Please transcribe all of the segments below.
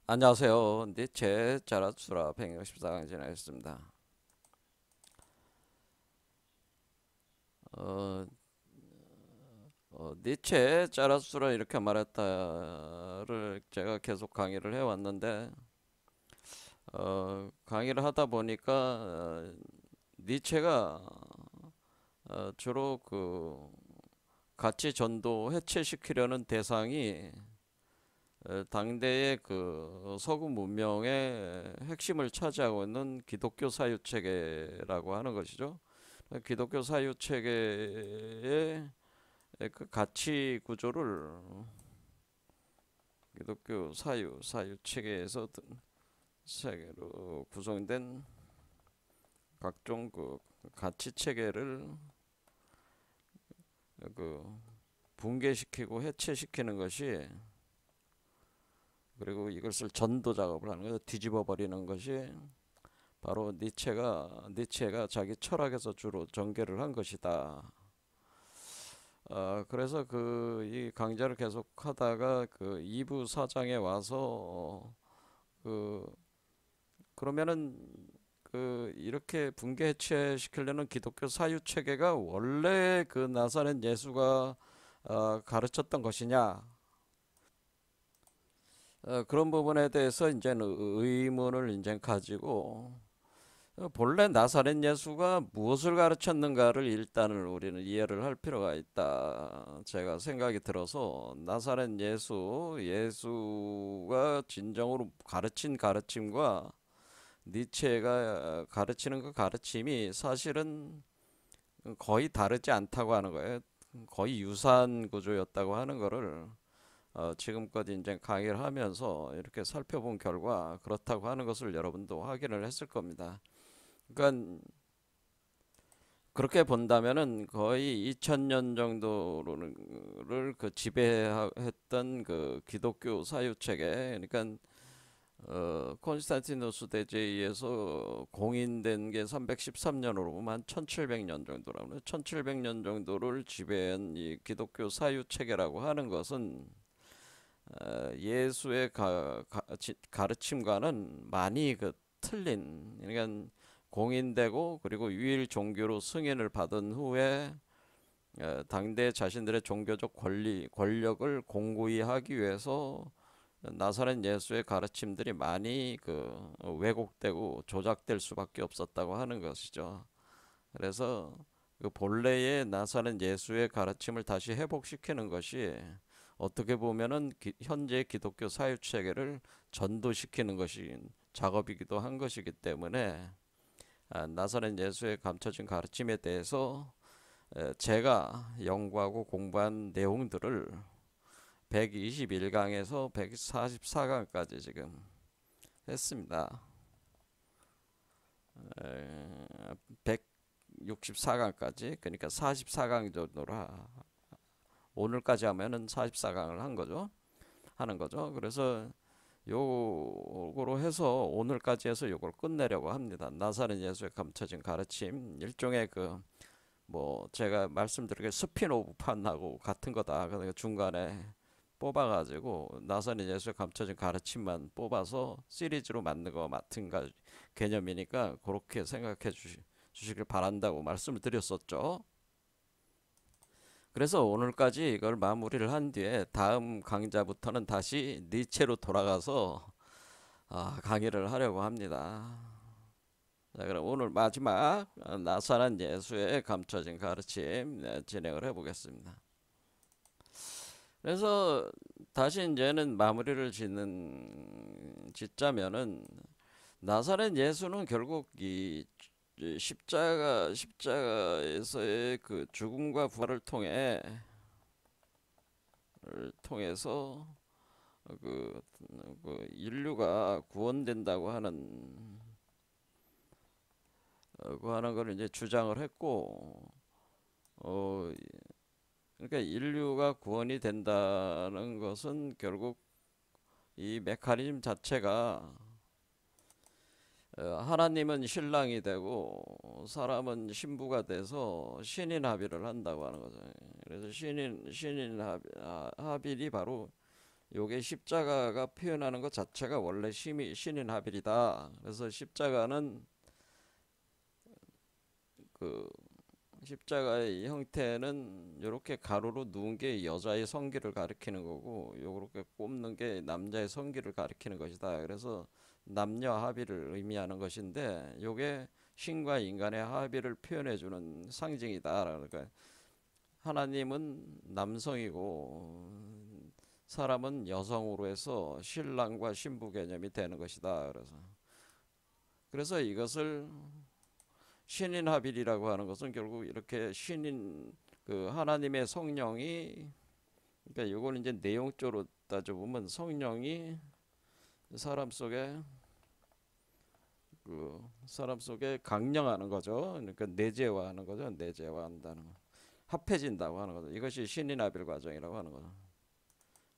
안녕하세요. 니체 자라투라 164강 진행했습니다. 어, 니체 자라투라 이렇게 말했다를 제가 계속 강의를 해왔는데 강의를 하다 보니까 니체가 주로 그 가치 전도 해체시키려는 대상이 당대의 그 서구 문명의 핵심을 차지하고 있는 기독교 사유 체계라고 하는 것이죠. 기독교 사유 체계의 그 가치 구조를 기독교 사유 체계에서 세계로 구성된 각종 그 가치 체계를 그 붕괴시키고 해체시키는 것이, 그리고 이것을 전도 작업을 하는 거죠. 뒤집어 버리는 것이 바로 니체가 자기 철학에서 주로 전개를 한 것이다. 그래서 그 이 강좌를 계속 하다가 그 2부 사장에 와서 그 그러면은 그 이렇게 붕괴 해체시키려는 기독교 사유 체계가 원래 그 나사렛 예수가 가르쳤던 것이냐, 그런 부분에 대해서 이제는 의문을 이제 가지고 본래 나사렛 예수가 무엇을 가르쳤는가를 일단은 우리는 이해를 할 필요가 있다. 제가 생각이 들어서 나사렛 예수가 진정으로 가르친 가르침과 니체가 가르치는 그 가르침이 사실은 거의 다르지 않다고 하는 거예요. 거의 유사한 구조였다고 하는 거를 지금까지 이제 강의를 하면서 이렇게 살펴본 결과 그렇다고 하는 것을 여러분도 확인을 했을 겁니다. 그러니까 그렇게 본다면은 거의 2000년 정도를 그 지배했던 그 기독교 사유 체계, 그러니까 콘스탄티누스 대제에 의해서 공인된 게 313년으로 보면 한 1700년 정도라고, 1700년 정도를 지배한 이 기독교 사유 체계라고 하는 것은 예수의 가르침과는 많이 그 틀린, 그러니까 공인되고 그리고 유일 종교로 승인을 받은 후에 당대 자신들의 종교적 권력을 공고히 하기 위해서 나사렛 예수의 가르침들이 많이 그 왜곡되고 조작될 수밖에 없었다고 하는 것이죠. 그래서 그 본래의 나사렛 예수의 가르침을 다시 회복시키는 것이 어떻게 보면은 현재 기독교 사유 체계를 전도시키는 것이 작업이기도 한 것이기 때문에 나사렛 예수의 감춰진 가르침에 대해서 제가 연구하고 공부한 내용들을 121강에서 144강까지 지금 했습니다. 164강까지, 그러니까 44강 정도로 오늘까지 하면은 44강을 하는 거죠. 그래서 요거로 해서 오늘까지 해서 요걸 끝내려고 합니다. 나사렛 예수의 감춰진 가르침, 일종의 그 뭐 제가 말씀드린 스피노프 판하고 같은 거다. 그러니까 중간에 뽑아가지고 나사렛 예수의 감춰진 가르침만 뽑아서 시리즈로 만든 거 같은 개념이니까 그렇게 생각해 주시길 바란다고 말씀을 드렸었죠. 그래서 오늘까지 이걸 마무리를 한 뒤에 다음 강좌부터는 다시 니체로 돌아가서 강의를 하려고 합니다. 자, 그럼 오늘 마지막 나사렛 예수의 감춰진 가르침 진행을 해보겠습니다. 그래서 다시 이제는 마무리를 짓자면은 나사렛 예수는 결국 이 십자가에서의 그 죽음과 부활을 통해서 그, 그 인류가 구원된다고 하는 걸 이제 주장을 했고, 어, 그러니까 인류가 구원이 된다는 것은 결국 이 메커니즘 자체가 하나님은 신랑이 되고 사람은 신부가 돼서 신인 합의를 한다고 하는 거죠. 그래서 신인 합의이 바로 요게 십자가가 표현하는 것 자체가 원래 신인 하빌이다. 그래서 십자가는 그 십자가의 형태는 이렇게 가로로 누운 게 여자의 성기를 가리키는 거고, 요렇게 꼽는 게 남자의 성기를 가리키는 것이다. 그래서 남녀 합의를 의미하는 것인데, 요게 신과 인간의 합의를 표현해주는 상징이다. 그러니까 하나님은 남성이고 사람은 여성으로 해서 신랑과 신부 개념이 되는 것이다. 그래서 이것을 신인 합일이라고 하는 것은 결국 이렇게 신인 그 하나님의 성령이, 그러니까 이걸 이제 내용적으로 따져보면 성령이 사람 속에 사람 속에 강령하는 거죠. 그러니까 내재화하는 거죠. 내재화한다는 거. 합해진다고 하는 거죠. 이것이 신인 합일 과정이라고 하는 거죠.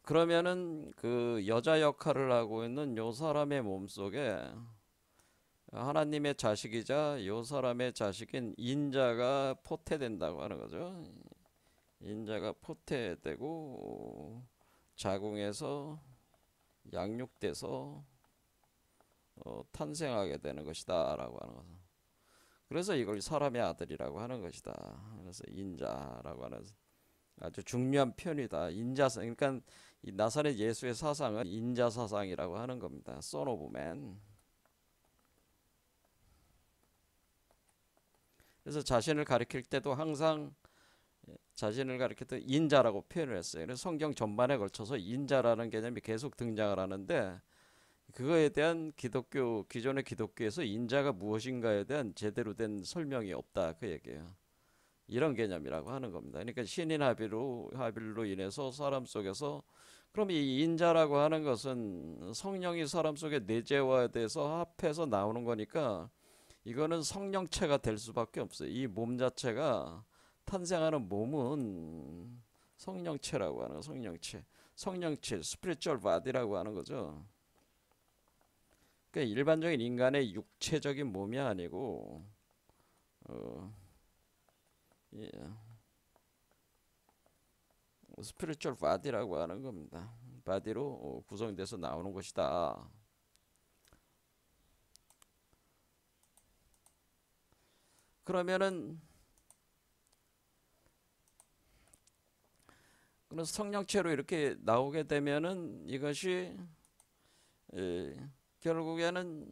그러면은 그 여자 역할을 하고 있는 요 사람의 몸 속에 하나님의 자식이자 요 사람의 자식인 인자가 포태된다고 하는 거죠. 인자가 포태되고 자궁에서 양육돼서 탄생하게 되는 것이다 라고 하는 거죠. 그래서 이걸 사람의 아들이라고 하는 것이다. 그래서 인자라고 하는 아주 중요한 표현이다. 인자상, 그러니까 이 나사렛 예수의 사상은 인자 사상이라고 하는 겁니다. Son of Man. 그래서 자신을 가리킬 때도 항상 자신을 가리킬 때 인자라고 표현을 했어요. 그래서 성경 전반에 걸쳐서 인자라는 개념이 계속 등장을 하는데, 그거에 대한 기존의 기독교에서 인자가 무엇인가에 대한 제대로 된 설명이 없다, 그 얘기예요. 이런 개념이라고 하는 겁니다. 그러니까 신인 합일로 인해서 사람 속에서, 그럼 이 인자라고 하는 것은 성령이 사람 속에 내재화돼서 합해서 나오는 거니까 이거는 성령체가 될 수밖에 없어요. 이 몸 자체가 탄생하는 몸은 성령체라고 하는 성령체, spiritual body라고 하는 거죠. 그러니까 일반적인 인간의 육체적인 몸이 아니고 예, 스피리추얼 바디라고 하는 겁니다. 바디로 구성돼서 나오는 것이다. 그러면은 그런 성령체로 이렇게 나오게 되면은 이것이 결국에는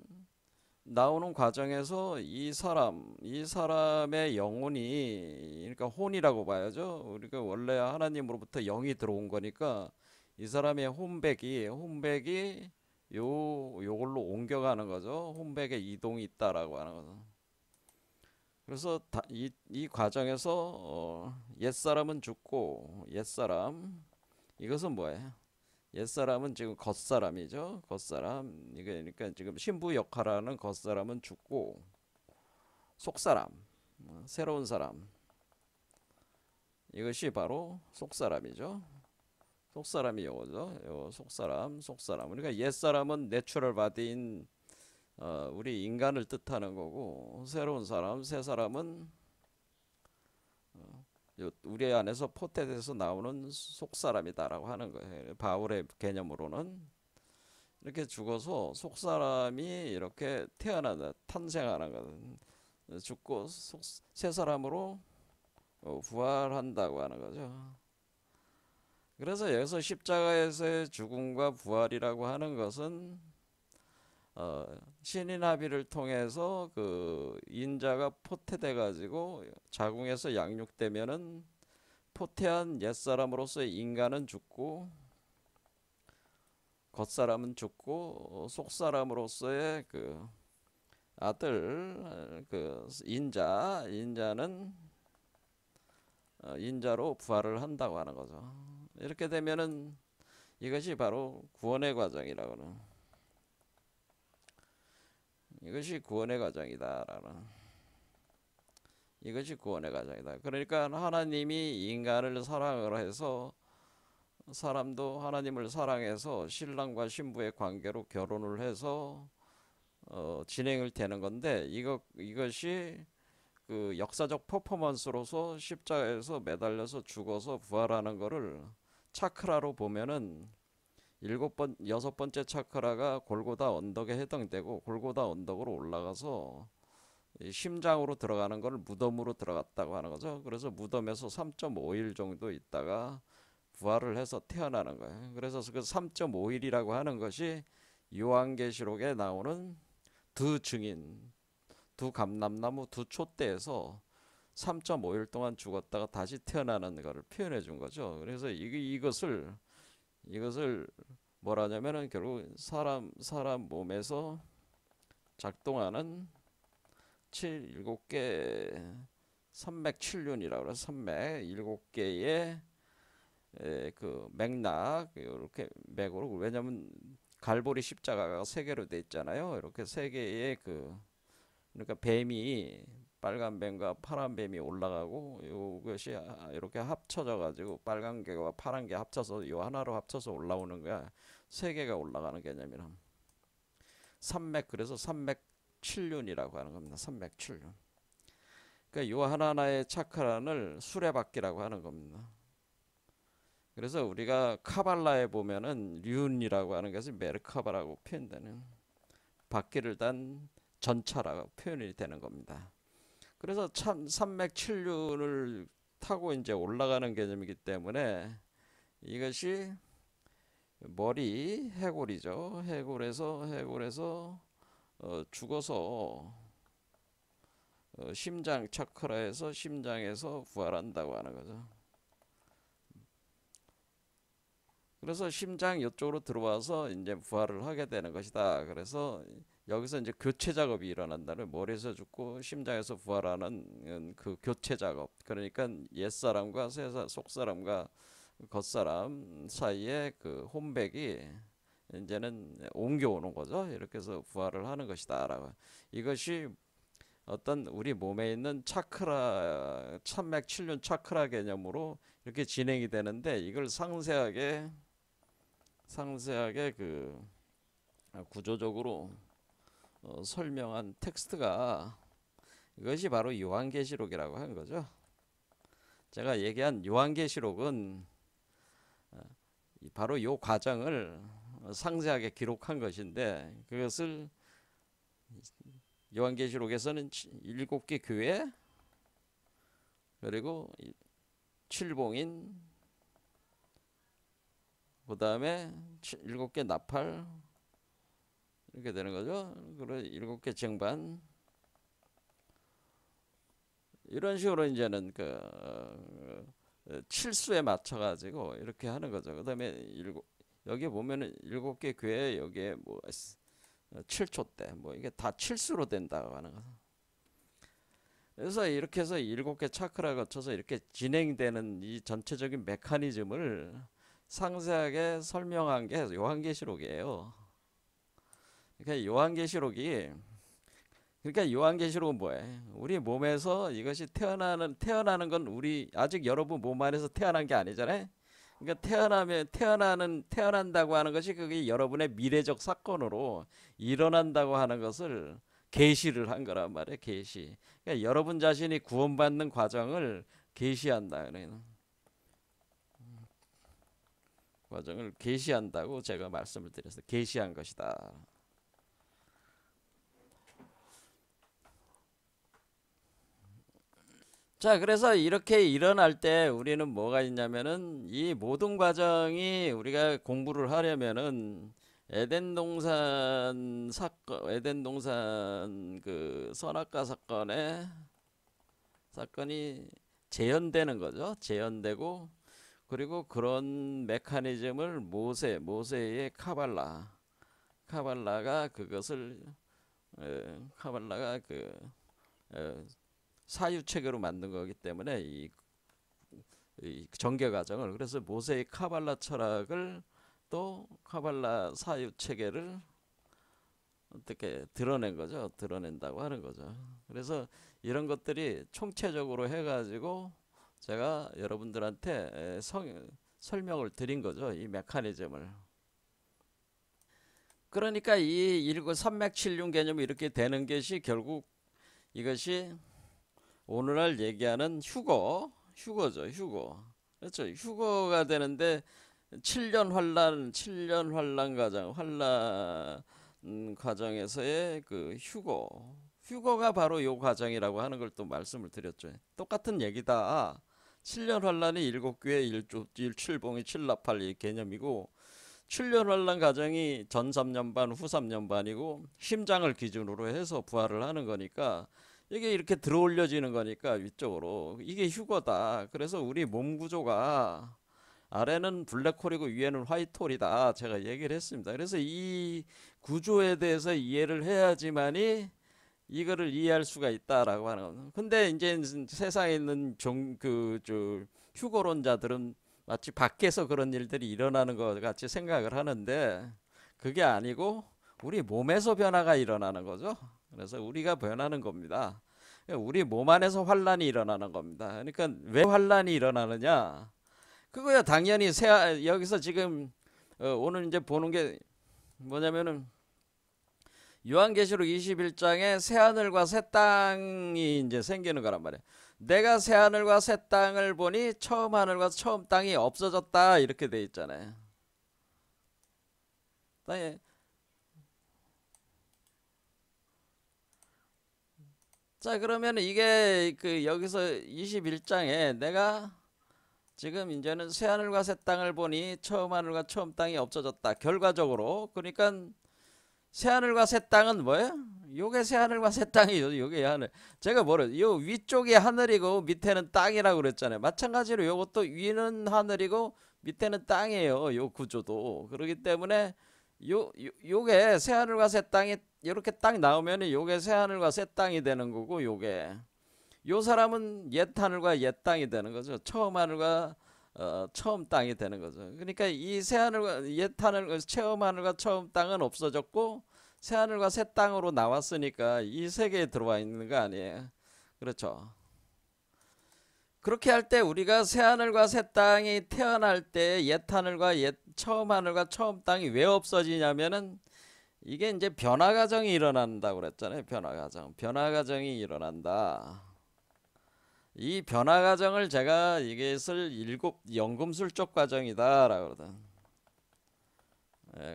나오는 과정에서 이 사람의 영혼이, 그러니까 혼이라고 봐야죠. 우리가 원래 하나님으로부터 영이 들어온 거니까 이 사람의 혼백이 요걸로 옮겨가는 거죠. 혼백의 이동이 있다라고 하는 거죠. 그래서 이 과정에서 옛사람은 죽고, 이것은 뭐예요? 옛사람은 지금 겉사람이죠. 겉사람. 이게 그러니까 지금 신부 역할하는 겉사람은 죽고, 속사람, 새로운 사람. 이것이 바로 속사람이죠. 속사람이 요거죠. 요 속사람. 그러니까 옛사람은 내추럴 바디인 우리 인간을 뜻하는 거고, 새로운 사람, 새 사람은 우리 안에서 포태돼서 나오는 속사람이다라고 하는 거예요. 바울의 개념으로는 이렇게 죽어서 속사람이 이렇게 탄생하는 거는 죽고 새 사람으로 부활한다고 하는 거죠. 그래서 여기서 십자가에서의 죽음과 부활이라고 하는 것은 신인 합의를 통해서 그 인자가 포태돼 가지고 자궁에서 양육되면은 포태한 옛사람으로서의 인간은 죽고, 겉사람은 죽고, 속사람으로서의 그 아들, 그 인자는 인자로 부활을 한다고 하는 거죠. 이렇게 되면은 이것이 바로 구원의 과정이라고 하는, 이것이 구원의 과정이다라는, 이것이 구원의 과정이다. 그러니까 하나님이 인간을 사랑을 해서 사람도 하나님을 사랑해서 신랑과 신부의 관계로 결혼을 해서 진행을 되는 건데, 이것이 그 역사적 퍼포먼스로서 십자가에서 매달려서 죽어서 부활하는 거를 차크라로 보면은 여섯 번째 차크라가 골고다 언덕에 해당되고 골고다 언덕으로 올라가서 이 심장으로 들어가는 걸 무덤으로 들어갔다고 하는 거죠. 그래서 무덤에서 3.5일 정도 있다가 부활을 해서 태어나는 거예요. 그래서 그 3.5일이라고 하는 것이 요한계시록에 나오는 두 증인, 두 감람나무 두 촛대에서 3.5일 동안 죽었다가 다시 태어나는 것을 표현해 준 거죠. 그래서 이것을 뭐라냐면은 결국 사람 몸에서 작동하는 7개 307륜이라고 그래서 307개의 그 맥락 이렇게 맥으로 왜냐면 갈보리 십자가가 세 개로 돼 있잖아요. 이렇게 세 개의 그러니까 뱀이 빨간 뱀과 파란 뱀이 올라가고 이것이 이렇게 합쳐져 가지고 빨간 개와 파란 개 합쳐서 요 하나로 합쳐서 올라오는 거야. 세 개가 올라가는 개념이라. 그래서 307륜이라고 하는 겁니다. 307륜. 그러니까 요 하나하나의 차크라를 수레바퀴라고 하는 겁니다. 그래서 우리가 카발라에 보면은 륜이라고 하는 것이 메르카바라고 표현되는 바퀴를 단 전차라고 표현이 되는 겁니다. 그래서 참 산맥7륜을 타고 이제 올라가는 개념이기 때문에 이것이 머리 해골이죠. 해골에서 죽어서 심장 차크라에서 심장에서 부활한다고 하는 거죠. 그래서 심장 이쪽으로 들어와서 이제 부활을 하게 되는 것이다. 그래서 여기서 이제 교체 작업이 일어난다는 머리에서 죽고 심장에서 부활하는 그 교체 작업. 그러니까 옛사람과 속사람과 겉사람 사이에 그 혼백이 이제는 옮겨오는 거죠. 이렇게 해서 부활을 하는 것이다라고. 이것이 어떤 우리 몸에 있는 차크라, 천맥7륜 차크라 개념으로 이렇게 진행이 되는데 이걸 상세하게 그 구조적으로 설명한 텍스트가 이것이 바로 요한계시록이라고 하는 거죠. 제가 얘기한 요한계시록은 바로 요 과정을 상세하게 기록한 것인데 그것을 요한계시록에서는 7개 교회 그리고 7봉인 그 다음에 7개 나팔 이렇게 되는 거죠. 그리고 7개 쟁반 이런 식으로 이제는 칠수에 맞춰 가지고 이렇게 하는 거죠. 그 다음에 여기 보면은 7개 교회 여기에 뭐 7초 때 뭐 이게 다 칠수로 된다고 하는 거죠. 그래서 이렇게 해서 7개 차크라 거쳐서 이렇게 진행되는 이 전체적인 메커니즘을 상세하게 설명한 게 요한계시록이에요. 그러니까 요한계시록은 뭐예요? 우리 몸에서 이것이 태어나는 건 우리 아직 여러분 몸 안에서 태어난 게 아니잖아요. 그러니까 태어난다고 하는 것이 그게 여러분의 미래적 사건으로 일어난다고 하는 것을 계시를 한 거란 말이에요. 계시. 그러니까 여러분 자신이 구원받는 과정을 계시한다. 과정을 계시한다고 제가 말씀을 드렸어요. 계시한 것이다. 자, 그래서 이렇게 일어날 때 우리는 뭐가 있냐면은 이 모든 과정이 우리가 공부를 하려면은 에덴 동산 그 선악과 사건이 재현되는 거죠. 재현되고 그리고 그런 메커니즘을 모세의 카발라가 그것을 카발라가 사유체계로 만든 거기 때문에 이 전개 과정을 그래서 모세의 카발라 철학을 또 카발라 사유체계를 어떻게 드러낸 거죠. 드러낸다고 하는 거죠. 그래서 이런 것들이 총체적으로 해가지고 제가 여러분들한테 설명을 드린 거죠. 이 메커니즘을. 그러니까 이 산맥7륜 개념이 이렇게 되는 것이 결국 이것이 오늘날 얘기하는 휴거죠. 휴거. 그렇죠. 휴거가 되는데 칠년 환란 과정, 환란 과정에서의 그 휴거가 바로 요 과정이라고 하는 걸 또 말씀을 드렸죠. 똑같은 얘기다. 7년 환란이 일곱 교회 일출봉이 칠납할 이 개념이고 7년 환란 과정이 전 3년 반, 후 3년 반이고 심장을 기준으로 해서 부활을 하는 거니까 이게 이렇게 들어올려지는 거니까 위쪽으로 이게 휴거다. 그래서 우리 몸 구조가 아래는 블랙홀이고 위에는 화이트홀이다. 제가 얘기를 했습니다. 그래서 이 구조에 대해서 이해를 해야지만이 이거를 이해할 수가 있다라고 하는 거예요. 근데 이제 세상에 있는 휴거론자들은 마치 밖에서 그런 일들이 일어나는 것 같이 생각을 하는데 그게 아니고 우리 몸에서 변화가 일어나는 거죠. 그래서 우리가 변하는 겁니다. 우리 몸 안에서 환란이 일어나는 겁니다. 그러니까 왜 환란이 일어나느냐? 그거야 당연히 여기서 지금 오늘 이제 보는 게 뭐냐면은 요한계시록 21장에 새 하늘과 새 땅이 이제 생기는 거란 말이에요. 내가 새 하늘과 새 땅을 보니 처음 하늘과 처음 땅이 없어졌다 이렇게 돼 있잖아요. 자 그러면 이게 그 여기서 21장에 내가 지금 이제는 새 하늘과 새 땅을 보니 처음 하늘과 처음 땅이 없어졌다. 결과적으로 그러니까 새 하늘과 새 땅은 뭐예요? 요게 새 하늘과 새 땅이죠. 요게 하늘. 제가 요 위쪽이 하늘이고 밑에는 땅이라고 그랬잖아요. 마찬가지로 요것도 위는 하늘이고 밑에는 땅이에요. 요 구조도. 그렇기 때문에 요게 새 하늘과 새 땅이 이렇게 딱 나오면 요게 새 하늘과 새 땅이 되는 거고 요게 요 사람은 옛 하늘과 옛 땅이 되는 거죠. 처음 하늘과 처음 땅이 되는 거죠. 그러니까 이 새 하늘과 옛 하늘, 처음 하늘과 처음 땅은 없어졌고 새 하늘과 새 땅으로 나왔으니까 이 세계에 들어와 있는 거 아니에요. 그렇죠. 그렇게 할 때 우리가 새 하늘과 새 땅이 태어날 때 옛 하늘과 처음 하늘과 처음 땅이 왜 없어지냐면은 이게 이제 변화 과정이 일어난다고 그랬잖아요. 변화 과정이 일어난다. 이 변화 과정을 제가 이것을 일곱 연금술적 과정이다라고 그러거든.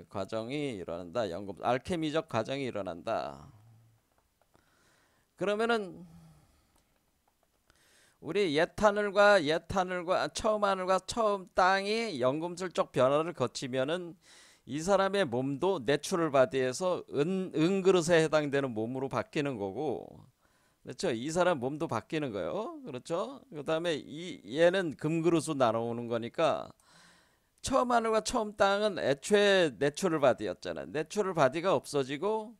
과정이 일어난다. 알케미적 과정이 일어난다. 그러면은 우리 옛 하늘과 처음 하늘과 처음 땅이 연금술적 변화를 거치면은 이 사람의 몸도 내추럴 바디에서 은그릇에 해당되는 몸으로 바뀌는 거고, 그렇죠? 이 사람 몸도 바뀌는 거예요. 그렇죠? 그 다음에 얘는 금그릇으로 나눠오는 거니까 처음 하늘과 처음 땅은 애초에 내추럴 바디였잖아요. 내추럴 바디가 없어지고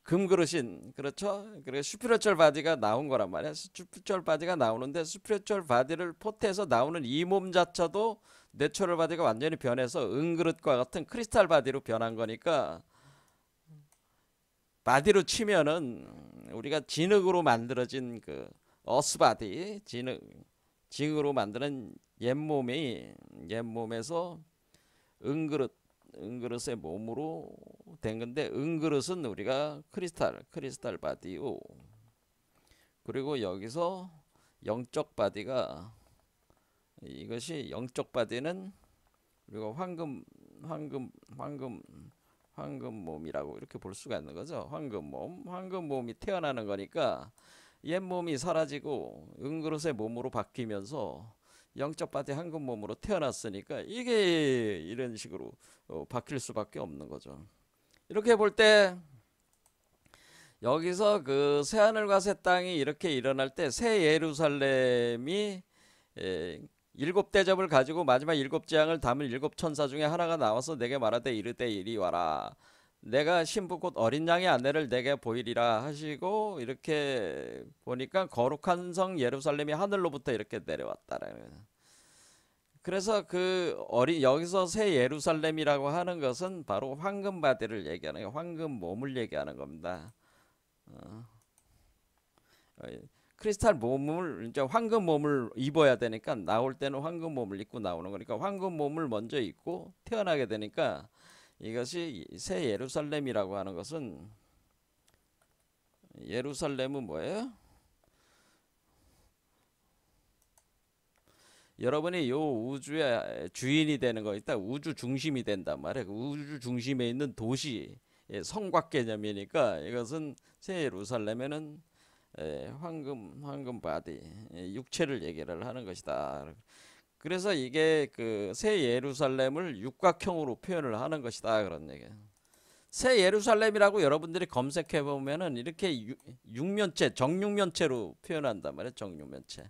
금그릇인, 그렇죠? 그리고 스피리추얼 바디가 나온 거란 말이야. 스피리추얼 바디가 나오는데 스피리추얼 바디를 포트해서 나오는 이 몸 자체도 내추럴 바디가 완전히 변해서 은그릇과 같은 크리스탈 바디로 변한 거니까 바디로 치면은 우리가 진흙으로 만들어진 그 어스 바디, 진흙으로 만드는 옛몸에서 은그릇의 몸으로 된 건데, 은그릇은 우리가 크리스탈 바디요. 그리고 여기서 영적 바디가, 이것이 영적 바디는 우리가 황금 몸이라고 이렇게 볼 수가 있는 거죠. 황금 몸이 태어나는 거니까 옛 몸이 사라지고 은그릇의 몸으로 바뀌면서 영적 바디 황금 몸으로 태어났으니까 이게 이런 식으로 바뀔 수밖에 없는 거죠. 이렇게 볼 때 여기서 그 새 하늘과 새 땅이 이렇게 일어날 때 새 예루살렘이 일곱 대접을 가지고 마지막 일곱 재앙을 담은 일곱 천사 중에 하나가 나와서 내게 말하되 이르되 이리 와라. 내가 신부 곧 어린 양의 아내를 내게 보이리라 하시고, 이렇게 보니까 거룩한 성 예루살렘이 하늘로부터 이렇게 내려왔다라는 거예요. 그래서 여기서 새 예루살렘이라고 하는 것은 바로 황금 바디를 얘기하는 거예요. 황금 몸을 얘기하는 겁니다. 크리스탈 몸을, 이제 황금 몸을 입어야 되니까 나올 때는 황금 몸을 입고 나오는 거니까 황금 몸을 먼저 입고 태어나게 되니까, 이것이 새 예루살렘이라고 하는 것은, 예루살렘은 뭐예요? 여러분이 요 우주의 주인이 되는 거, 일단 우주 중심이 된단 말이에요. 그 우주 중심에 있는 도시, 성곽 개념이니까 이것은 새 예루살렘에는 황금 바디, 육체를 얘기를 하는 것이다. 그래서 이게 그 새 예루살렘을 육각형으로 표현을 하는 것이다, 그런 얘기예요. 새 예루살렘이라고 여러분들이 검색해 보면은 이렇게 육면체, 정육면체로 표현한단 말이에요. 정육면체.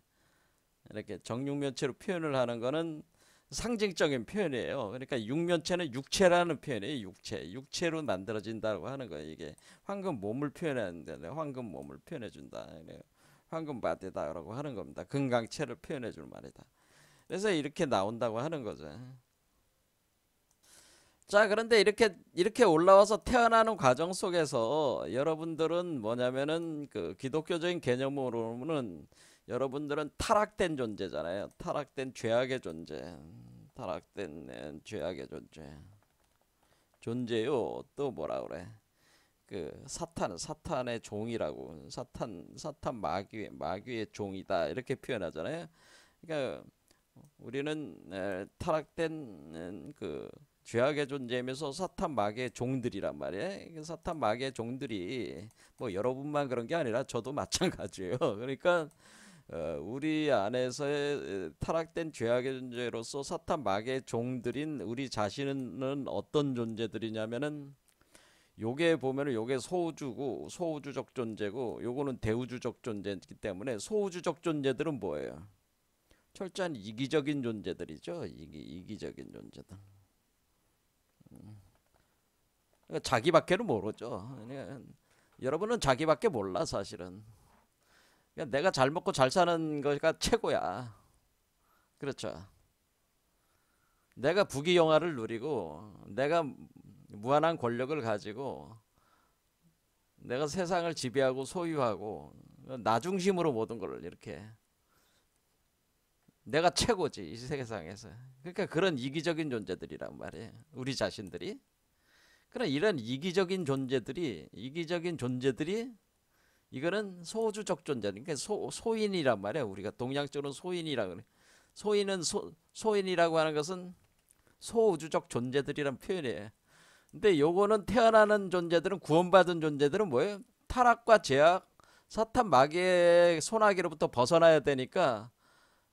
이렇게 정육면체로 표현을 하는 거는 상징적인 표현이에요. 그러니까 육면체는 육체라는 표현이에요. 육체로 만들어진다고 하는 거예요. 이게 황금 몸을 표현하는데 황금 몸을 표현해 준다. 황금 바디다라고 하는 겁니다. 금강체를 표현해 줄 말이다. 그래서 이렇게 나온다고 하는 거죠. 자, 그런데 이렇게 올라와서 태어나는 과정 속에서 여러분들은 뭐냐면은 그 기독교적인 개념으로는 여러분들은 타락된 존재잖아요. 타락된 죄악의 존재. 타락된 죄악의 존재. 존재요. 또 뭐라 그래? 그 사탄의 종이라고. 사탄 마귀의 종이다. 이렇게 표현하잖아요. 그러니까 우리는 타락된 그 죄악의 존재이면서 사탄 마귀의 종들이란 말이에요. 사탄 마귀의 종들이 뭐 여러분만 그런 게 아니라 저도 마찬가지예요. 그러니까 우리 안에서의 타락된 죄악의 존재로서 사탄 마귀의 종들인 우리 자신은 어떤 존재들이냐면은 요게 보면은 요게 소우주고 소우주적 존재고 요거는 대우주적 존재이기 때문에 소우주적 존재들은 뭐예요? 철저한 이기적인 존재들이죠. 이기적인 존재들. 그러니까 자기밖에는 모르죠. 그러니까 여러분은 자기밖에 몰라 사실은. 그러니까 내가 잘 먹고 잘 사는 거가 최고야. 그렇죠. 내가 부귀영화를 누리고 내가 무한한 권력을 가지고 내가 세상을 지배하고 소유하고 나 중심으로 모든 걸 이렇게 내가 최고지 이 세상에서. 그러니까 그런 이기적인 존재들이란 말이에요. 우리 자신들이. 그런 이런 이기적인 존재들이 이거는 소주적 존재. 그러니까 소인이란 말이야. 우리가 동양적으로 소인이라 그래. 소인이라고 하는 것은 소우주적 존재들이란 표현이에요. 근데 요거는 태어나는 존재들은 구원받은 존재들은 뭐예요? 타락과 죄악, 사탄 마귀의 소나기로부터 벗어나야 되니까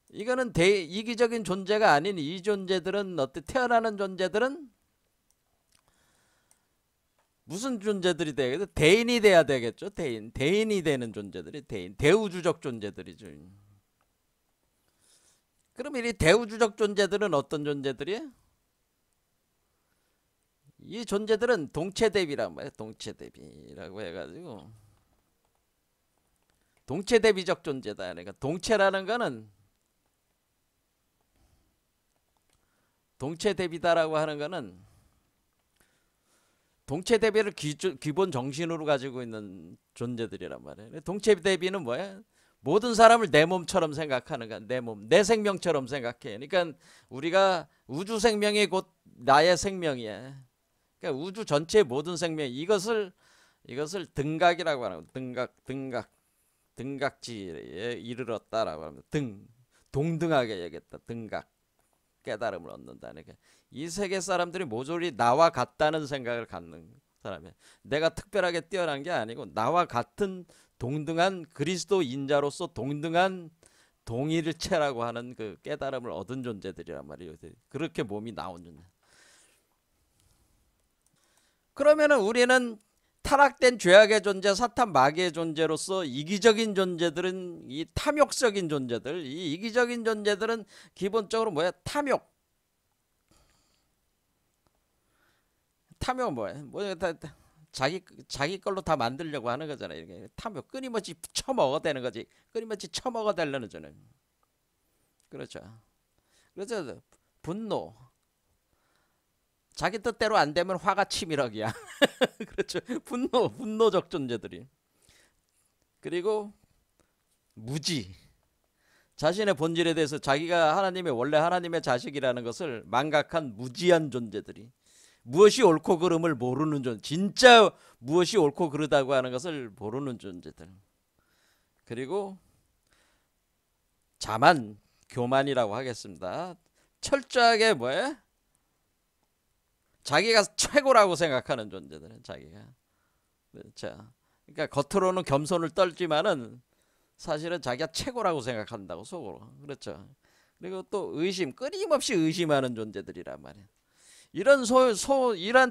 이거는 이기적인 존재가 아닌 이 존재들은 태어나는 존재들은 무슨 존재들이 되겠죠? 대인이 돼야 되겠죠. 대인이 되는 존재들이 대우주적 존재들이죠. 그럼 이 대우주적 존재들은 어떤 존재들이에요? 이 존재들은 동체대비란 말이에요. 동체대비라고 해가지고 동체대비적 존재다. 그러니까 동체라는 거는 동체대비다라고 하는 거는 동체대비를 기본 정신으로 가지고 있는 존재들이란 말이에요. 동체대비는 뭐야? 모든 사람을 내 몸처럼 생각하는 거야. 내 몸, 내 생명처럼 생각해. 그러니까 우리가 우주 생명이 곧 나의 생명이야. 그러니까 우주 전체의 모든 생명, 이것을 등각이라고 하는 거야. 등각지에 이르렀다라고 하면 동등하게 얘기했다. 등각. 깨달음을 얻는다. 그러니까 이 세계 사람들이 모조리 나와 같다는 생각을 갖는 사람이야. 내가 특별하게 뛰어난 게 아니고 나와 같은 동등한 그리스도인자로서 동등한 동일체라고 하는 그 깨달음을 얻은 존재들이란 말이에요. 그렇게 몸이 나온 존재. 그러면은 우리는 타락된 죄악의 존재, 사탄 마귀의 존재로서 이기적인 존재들은 이 탐욕적인 존재들, 이 이기적인 존재들은 기본적으로 뭐야? 탐욕 뭐야? 자기 걸로 다 만들려고 하는 거잖아요. 이렇게 탐욕 끊임없이 처먹어대는 거지. 끊임없이 처먹어대려는 저는. 그렇죠. 그래서 분노. 자기 뜻대로 안 되면 화가 치밀하기야. 그렇죠. 분노적 존재들이. 그리고 무지. 자신의 본질에 대해서 자기가 원래 하나님의 자식이라는 것을 망각한 무지한 존재들이. 무엇이 옳고 그름을 모르는 존재. 진짜 무엇이 옳고 그르다고 하는 것을 모르는 존재들. 그리고 자만, 교만이라고 하겠습니다. 철저하게 뭐예요? 자기가 최고라고 생각하는 존재들은 자기가. 그렇죠. 그러니까 겉으로는 겸손을 떨지만은 사실은 자기가 최고라고 생각한다고 속으로. 그렇죠. 그리고 또 의심, 끊임없이 의심하는 존재들이란 말이에요. 이런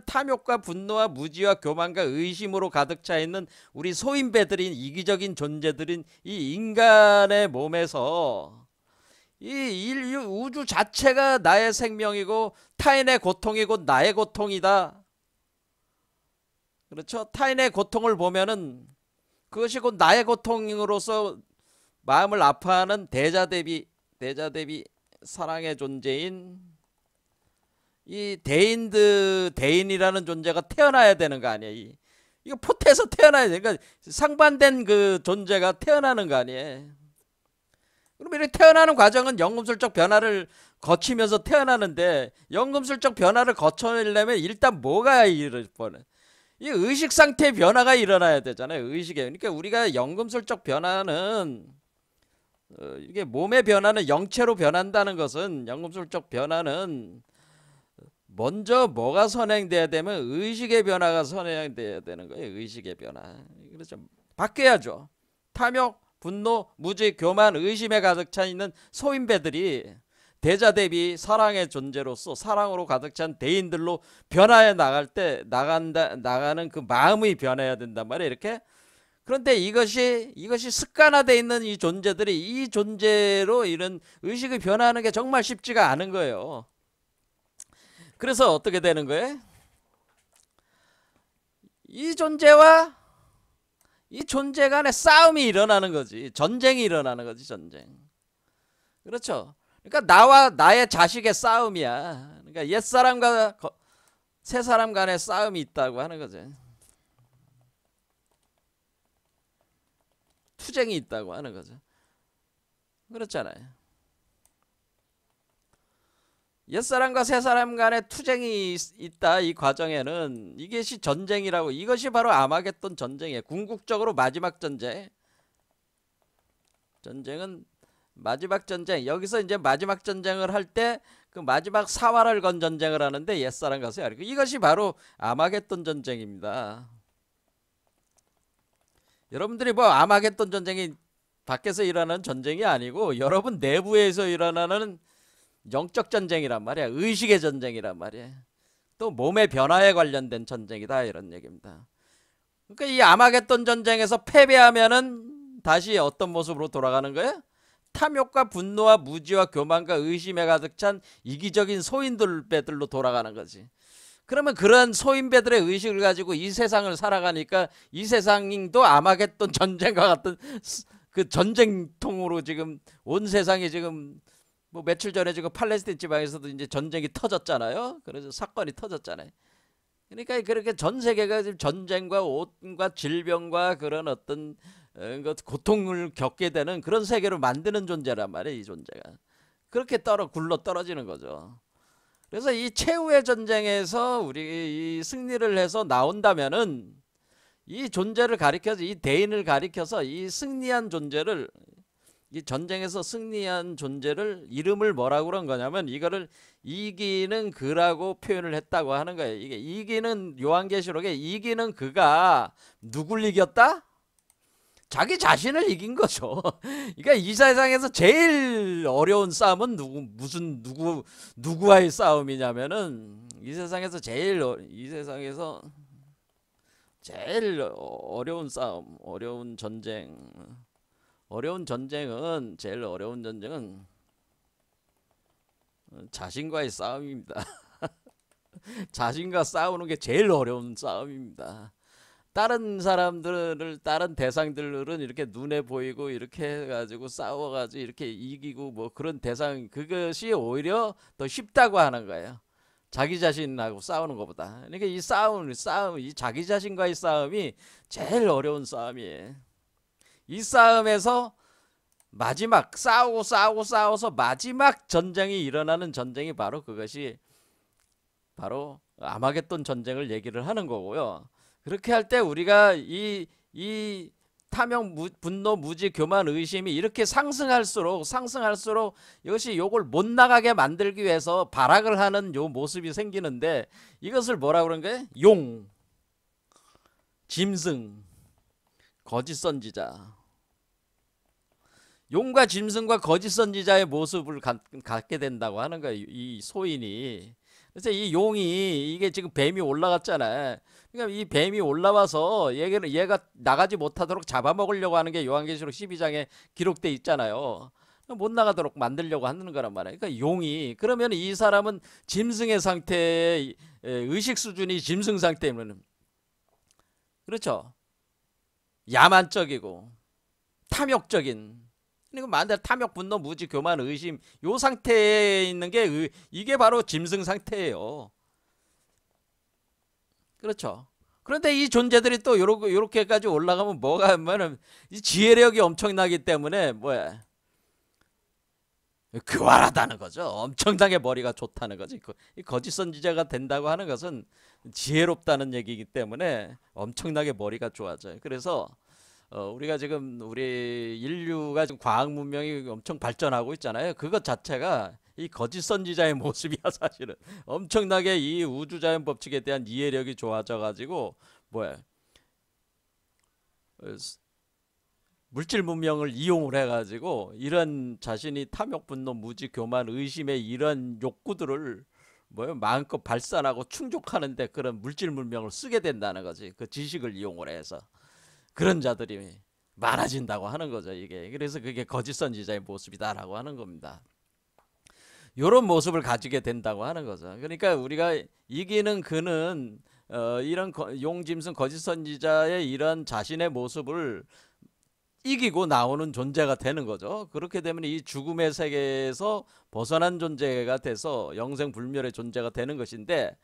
탐욕과 분노와 무지와 교만과 의심으로 가득 차 있는 우리 소인배들인 이기적인 존재들인 이 인간의 몸에서 이 인류 우주 자체가 나의 생명이고 타인의 고통이 곧 나의 고통이다. 그렇죠? 타인의 고통을 보면은 그것이 곧 나의 고통으로서 마음을 아파하는 대자 대비 사랑의 존재인 이 대인이라는 존재가 태어나야 되는 거 아니에요. 이거 포태에서 태어나야 돼. 그러니까 상반된 그 존재가 태어나는 거 아니에요. 그럼 이렇게 태어나는 과정은 연금술적 변화를 거치면서 태어나는데 연금술적 변화를 거쳐내려면 일단 뭐가 일어나요? 이 의식 상태의 변화가 일어나야 되잖아요. 의식에. 그러니까 우리가 연금술적 변화는 이게 몸의 변화는 영체로 변한다는 것은 연금술적 변화는 먼저 뭐가 선행돼야 되면 의식의 변화가 선행돼야 되는 거예요. 의식의 변화. 그렇죠. 바뀌어야죠. 탐욕, 분노, 무지, 교만, 의심에 가득 차 있는 소인배들이 대자 대비 사랑의 존재로서 사랑으로 가득 찬 대인들로 변화해 나갈 때 나가는 그 마음이 변해야 된단 말이에요. 이렇게. 그런데 이것이 습관화되어 있는 이 존재들이 이 존재로 이런 의식이 변화하는 게 정말 쉽지가 않은 거예요. 그래서 어떻게 되는 거예요? 이 존재와 이 존재 간의 싸움이 일어나는 거지. 전쟁이 일어나는 거지. 전쟁. 그렇죠. 그러니까 나와 나의 자식의 싸움이야. 그러니까 옛사람과 새사람 간의 싸움이 있다고 하는 거죠. 투쟁이 있다고 하는 거죠. 그렇잖아요. 옛사람과 새사람 간의 투쟁이 있다. 이 과정에는 이것이 전쟁이라고. 이것이 바로 아마겟돈 전쟁이에요. 궁극적으로 마지막 전쟁. 전쟁은 마지막 전쟁. 여기서 이제 마지막 전쟁을 할 때 그 마지막 사활을 건 전쟁을 하는데 옛사람과 새사람. 이것이 바로 아마겟돈 전쟁입니다. 여러분들이 뭐 아마겟돈 전쟁이 밖에서 일어나는 전쟁이 아니고 여러분 내부에서 일어나는 영적 전쟁이란 말이야. 의식의 전쟁이란 말이야. 또 몸의 변화에 관련된 전쟁이다. 이런 얘기입니다. 그러니까 이 아마겟돈 전쟁에서 패배하면은 다시 어떤 모습으로 돌아가는 거야? 탐욕과 분노와 무지와 교만과 의심에 가득 찬 이기적인 소인들배들로 돌아가는 거지. 그러면 그런 소인배들의 의식을 가지고 이 세상을 살아가니까 이 세상도 아마겟돈 전쟁과 같은 그 전쟁통으로 지금 온 세상이 지금 뭐 며칠 전에 지금 팔레스타인 지방에서도 이제 전쟁이 터졌잖아요. 그래서 사건이 터졌잖아요. 그러니까 그렇게 전 세계가 지금 전쟁과 온갖 질병과 그런 어떤 고통을 겪게 되는 그런 세계로 만드는 존재란 말이에요. 이 존재가. 그렇게 굴러 떨어지는 거죠. 그래서 이 최후의 전쟁에서 우리 이 승리를 해서 나온다면은 이 존재를 가리켜서 이 대인을 가리켜서 이 승리한 존재를 이 전쟁에서 승리한 존재를 이름을 뭐라고 그런 거냐면 이거를 이기는 그라고 표현을 했다고 하는 거예요. 이게 이기는 요한계시록에 이기는 그가 누굴 이겼다? 자기 자신을 이긴 거죠. 그러니까 이 세상에서 제일 어려운 싸움은 누구와의 싸움이냐면은 이 세상에서 제일 어려운 싸움, 어려운 전쟁은 제일 어려운 전쟁은 자신과의 싸움입니다. 자신과 싸우는 게 제일 어려운 싸움입니다. 다른 사람들을 다른 대상들은 이렇게 눈에 보이고 이렇게 해가지고 싸워가지고 이렇게 이기고 뭐 그런 대상 그것이 오히려 더 쉽다고 하는 거예요. 자기 자신하고 싸우는 것보다. 그러니까 이 싸움 이 자기 자신과의 싸움이 제일 어려운 싸움이에요. 이 싸움에서 마지막 싸워서 마지막 전쟁이 일어나는 전쟁이 바로 그것이 바로 아마겟돈 전쟁을 얘기를 하는 거고요. 그렇게 할 때 우리가 이 탐욕, 분노, 무지, 교만, 의심이 이렇게 상승할수록 이것이 욕을 못 나가게 만들기 위해서 발악을 하는 요 모습이 생기는데, 이것을 뭐라 그런 거예요? 용, 짐승, 거짓 선지자. 용과 짐승과 거짓 선지자의 모습을 갖게 된다고 하는 거예요, 이 소인이. 그래서 이 용이, 이게 지금 뱀이 올라갔잖아요. 그러니까 이 뱀이 올라와서 얘가 나가지 못하도록 잡아먹으려고 하는 게 요한계시록 12장에 기록돼 있잖아요. 못 나가도록 만들려고 하는 거란 말이에요. 그러니까 용이, 그러면 이 사람은 짐승의 상태의 의식 수준이 짐승 상태면, 그렇죠, 야만적이고 탐욕적인, 그리고 만약 탐욕, 분노, 무지, 교만, 의심, 요 상태에 있는 게 이게 바로 짐승 상태예요. 그렇죠. 그런데 이 존재들이 또 요렇게까지 올라가면 뭐가 하면은 이 지혜력이 엄청나기 때문에 뭐야, 교활하다는 거죠. 엄청나게 머리가 좋다는 거지. 이 거짓 선지자가 된다고 하는 것은 지혜롭다는 얘기이기 때문에 엄청나게 머리가 좋아져요. 그래서 우리가 지금 우리 인류가 지금 과학 문명이 엄청 발전하고 있잖아요. 그것 자체가 이 거짓 선지자의 모습이야. 사실은 엄청나게 이 우주자연 법칙에 대한 이해력이 좋아져 가지고 뭐야, 물질 문명을 이용을 해 가지고 이런 자신이 탐욕, 분노, 무지, 교만, 의심의 이런 욕구들을 마음껏 발산하고 충족하는데 그런 물질 문명을 쓰게 된다는 거지. 그 지식을 이용을 해서. 그런 자들이 많아진다고 하는 거죠, 이게. 그래서 그게 거짓 선지자의 모습이다라고 하는 겁니다. 이런 모습을 가지게 된다고 하는 거죠. 그러니까 우리가 이기는 그는 이런 용짐승 거짓 선지자의 이런 자신의 모습을 이기고 나오는 존재가 되는 거죠. 그렇게 되면 이 죽음의 세계에서 벗어난 존재가 돼서 영생불멸의 존재가 되는 것인데,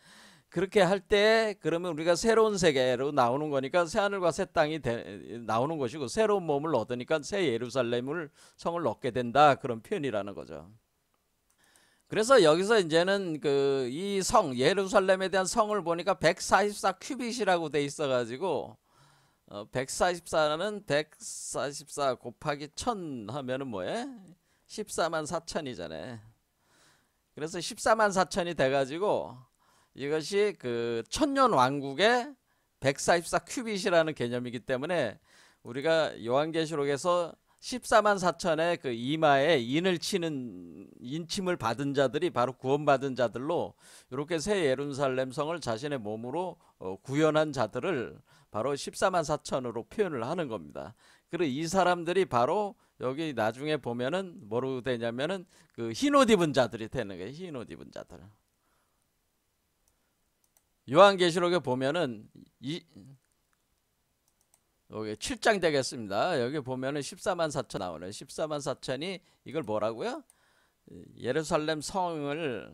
그렇게 할 때 그러면 우리가 새로운 세계로 나오는 거니까 새하늘과 새 땅이 나오는 것이고, 새로운 몸을 얻으니까 새 예루살렘을 성을 얻게 된다, 그런 표현이라는 거죠. 그래서 여기서 이제는 그 이 성 예루살렘에 대한 성을 보니까 144 큐빗이라고 돼 있어 가지고 144는 144 곱하기 1000 하면은 뭐해? 14만 4천이잖아요. 그래서 14만 4천이 돼 가지고 이것이 그 천년 왕국의 144 큐빗이라는 개념이기 때문에 우리가 요한계시록에서 14만 4천의 그 이마에 인을 치는 인침을 받은 자들이 바로 구원받은 자들로, 이렇게 새 예루살렘 성을 자신의 몸으로 구현한 자들을 바로 14만 4천으로 표현을 하는 겁니다. 그리고 이 사람들이 바로 여기 나중에 보면은 뭐로 되냐면은 그 흰옷 입은 자들이 되는 거예요. 흰옷 입은 자들. 요한계시록에 보면은 여기 7장 되겠습니다. 여기 보면은 14만 4천 나오네요. 14만 4천이 이걸 뭐라고요? 예루살렘 성을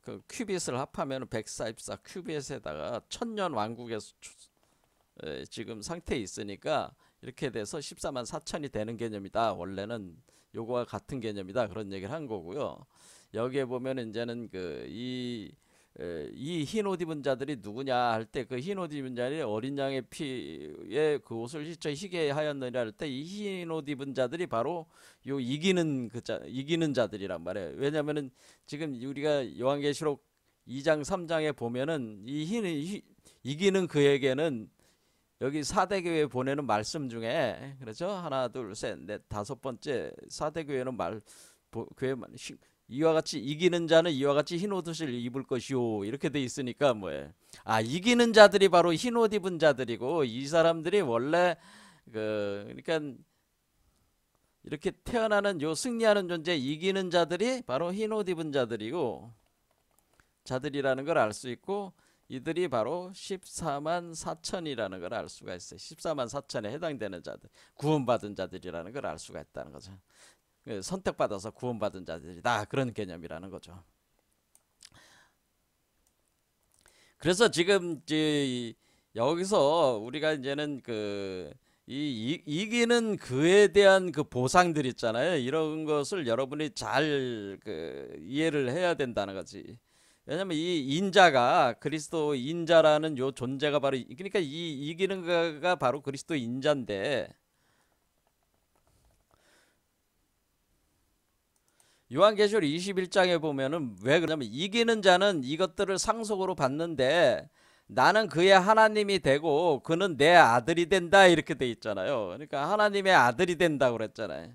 그 큐빗을 합하면 144 큐빗에다가 천년 왕국의 지금 상태에 있으니까 이렇게 돼서 14만 4천이 되는 개념이다. 원래는 요거와 같은 개념이다. 그런 얘기를 한 거고요. 여기에 보면 이제는 이 흰 옷 입은 자들이 누구냐 할 때, 그 흰 옷 입은 자들이 어린 양의 피에 그 옷을 휘쳐 희게 하였느니라 할 때, 이 흰 옷 입은 자들이 바로 요 이기는 자들이란 말이에요. 왜냐면은 지금 우리가 요한계시록 2장 3장에 보면은 이기는 그에게는 여기 사대교회 보내는 말씀 중에, 그렇죠? 하나 둘 셋 넷 다섯 번째 사대교회는 교회 이와 같이 이기는 자는 이와 같이 흰 옷을 입을 것이요, 이렇게 돼 있으니까 뭐예요? 아, 이기는 자들이 바로 흰 옷 입은 자들이고, 이 사람들이 원래 그러니까 이렇게 태어나는 요 승리하는 존재, 이기는 자들이 바로 흰 옷 입은 자들이라는 걸 알 수 있고, 이들이 바로 14만 4천이라는 걸 알 수가 있어요. 14만 4천에 해당되는 자들, 구원받은 자들이라는 걸 알 수가 있다는 거죠. 선택받아서 구원받은 자들이다, 그런 개념이라는 거죠. 그래서 지금 여기서 우리가 이제는 이기는 그에 대한 그 보상들 있잖아요. 이런 것을 여러분이 잘 이해를 해야 된다는 거지. 왜냐면 이 인자가 그리스도 인자라는 요 존재가 바로 그러니까 이 이기는 자가 바로 그리스도 인자인데 요한계시록 21장에 보면은 왜 그러냐면 이기는 자는 이것들을 상속으로 받는데 나는 그의 하나님이 되고 그는 내 아들이 된다 이렇게 돼 있잖아요. 그러니까 하나님의 아들이 된다고 그랬잖아요.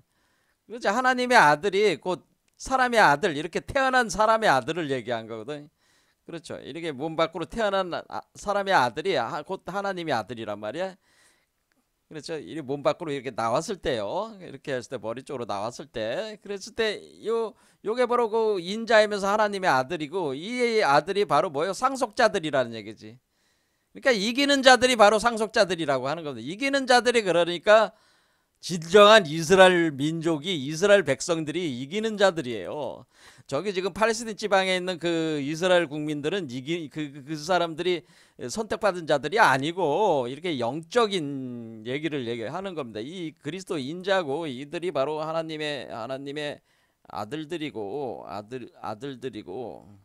그렇지. 하나님의 아들이 곧 사람의 아들 이렇게 태어난 사람의 아들을 얘기한 거거든. 그렇죠. 이렇게 몸 밖으로 태어난 사람의 아들이 곧 하나님의 아들이란 말이야. 그렇죠. 이 몸 밖으로 이렇게 나왔을 때요. 이렇게 했을 때 머리 쪽으로 나왔을 때, 그랬을 때 요게 바로 그 인자이면서 하나님의 아들이고 이 아들이 바로 뭐예요? 상속자들이라는 얘기지. 그러니까 이기는 자들이 바로 상속자들이라고 하는 겁니다. 이기는 자들이 그러니까 진정한 이스라엘 민족이 이스라엘 백성들이 이기는 자들이에요. 저기 지금 팔레스틴 지방에 있는 그 이스라엘 국민들은 그 사람들이 선택받은 자들이 아니고 이렇게 영적인 얘기를 얘기하는 겁니다. 이 그리스도 인자고 이들이 바로 하나님의 아들들이고 아들들이고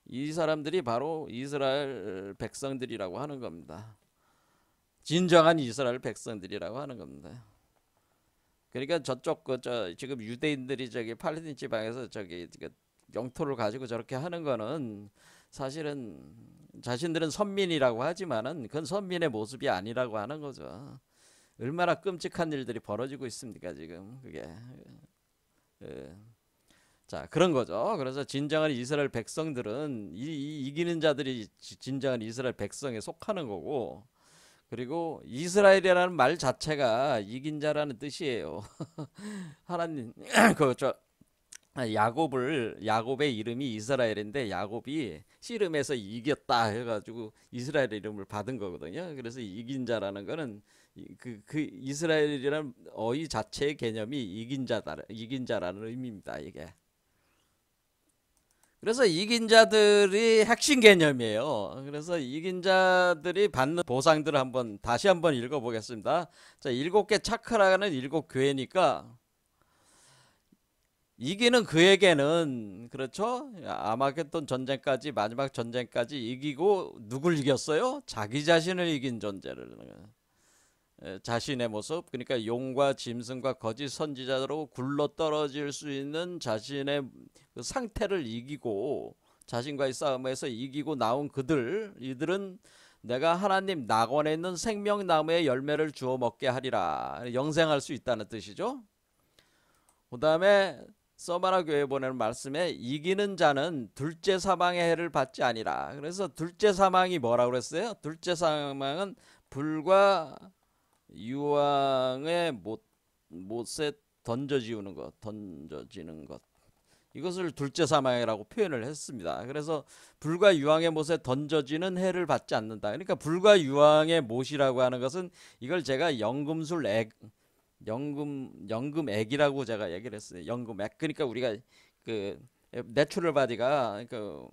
이 사람들이 바로 이스라엘 백성들이라고 하는 겁니다. 진정한 이스라엘 백성들이라고 하는 겁니다. 그러니까 저쪽 지금 유대인들이 저기 팔레스틴 지방에서 저기 영토를 가지고 저렇게 하는 거는 사실은 자신들은 선민이라고 하지만은 그건 선민의 모습이 아니라고 하는 거죠. 얼마나 끔찍한 일들이 벌어지고 있습니까 지금 그게. 자 그런 거죠. 그래서 진정한 이스라엘 백성들은 이기는 자들이 진정한 이스라엘 백성에 속하는 거고. 그리고 이스라엘이라는 말 자체가 이긴 자라는 뜻이에요. 하나님 야곱의 이름이 이스라엘인데 야곱이 씨름에서 이겼다 해가지고 이스라엘 이름을 받은 거거든요. 그래서 이긴 자라는 거는 그 이스라엘이라는 어휘 자체의 개념이 이긴 자라는 의미입니다. 이게. 그래서 이긴 자들이 핵심 개념이에요. 그래서 이긴 자들이 받는 보상들을 다시 한번 읽어보겠습니다. 자, 7개 차크라는 7교회니까 이기는 그에게는 그렇죠. 아마겟돈 전쟁까지 마지막 전쟁까지 이기고 누굴 이겼어요? 자기 자신을 이긴 존재를. 자신의 모습 그러니까 용과 짐승과 거짓 선지자로 굴러 떨어질 수 있는 자신의 그 상태를 이기고 자신과의 싸움에서 이기고 나온 이들은 내가 하나님 낙원에 있는 생명나무의 열매를 주워 먹게 하리라. 영생할 수 있다는 뜻이죠. 그 다음에 서마나 교회에 보내는 말씀에 이기는 자는 둘째 사망의 해를 받지 아니라. 그래서 둘째 사망이 뭐라고 그랬어요? 둘째 사망은 불과 유황의 못에 던져지는 것 이것을 둘째 사망이라고 표현을 했습니다. 그래서 불과 유황의 못에 던져지는 해를 받지 않는다. 그러니까 불과 유황의 못이라고 하는 것은 이걸 제가 연금액이라고 제가 얘기를 했어요. 연금액. 그러니까 우리가 그 내추럴 바디가 그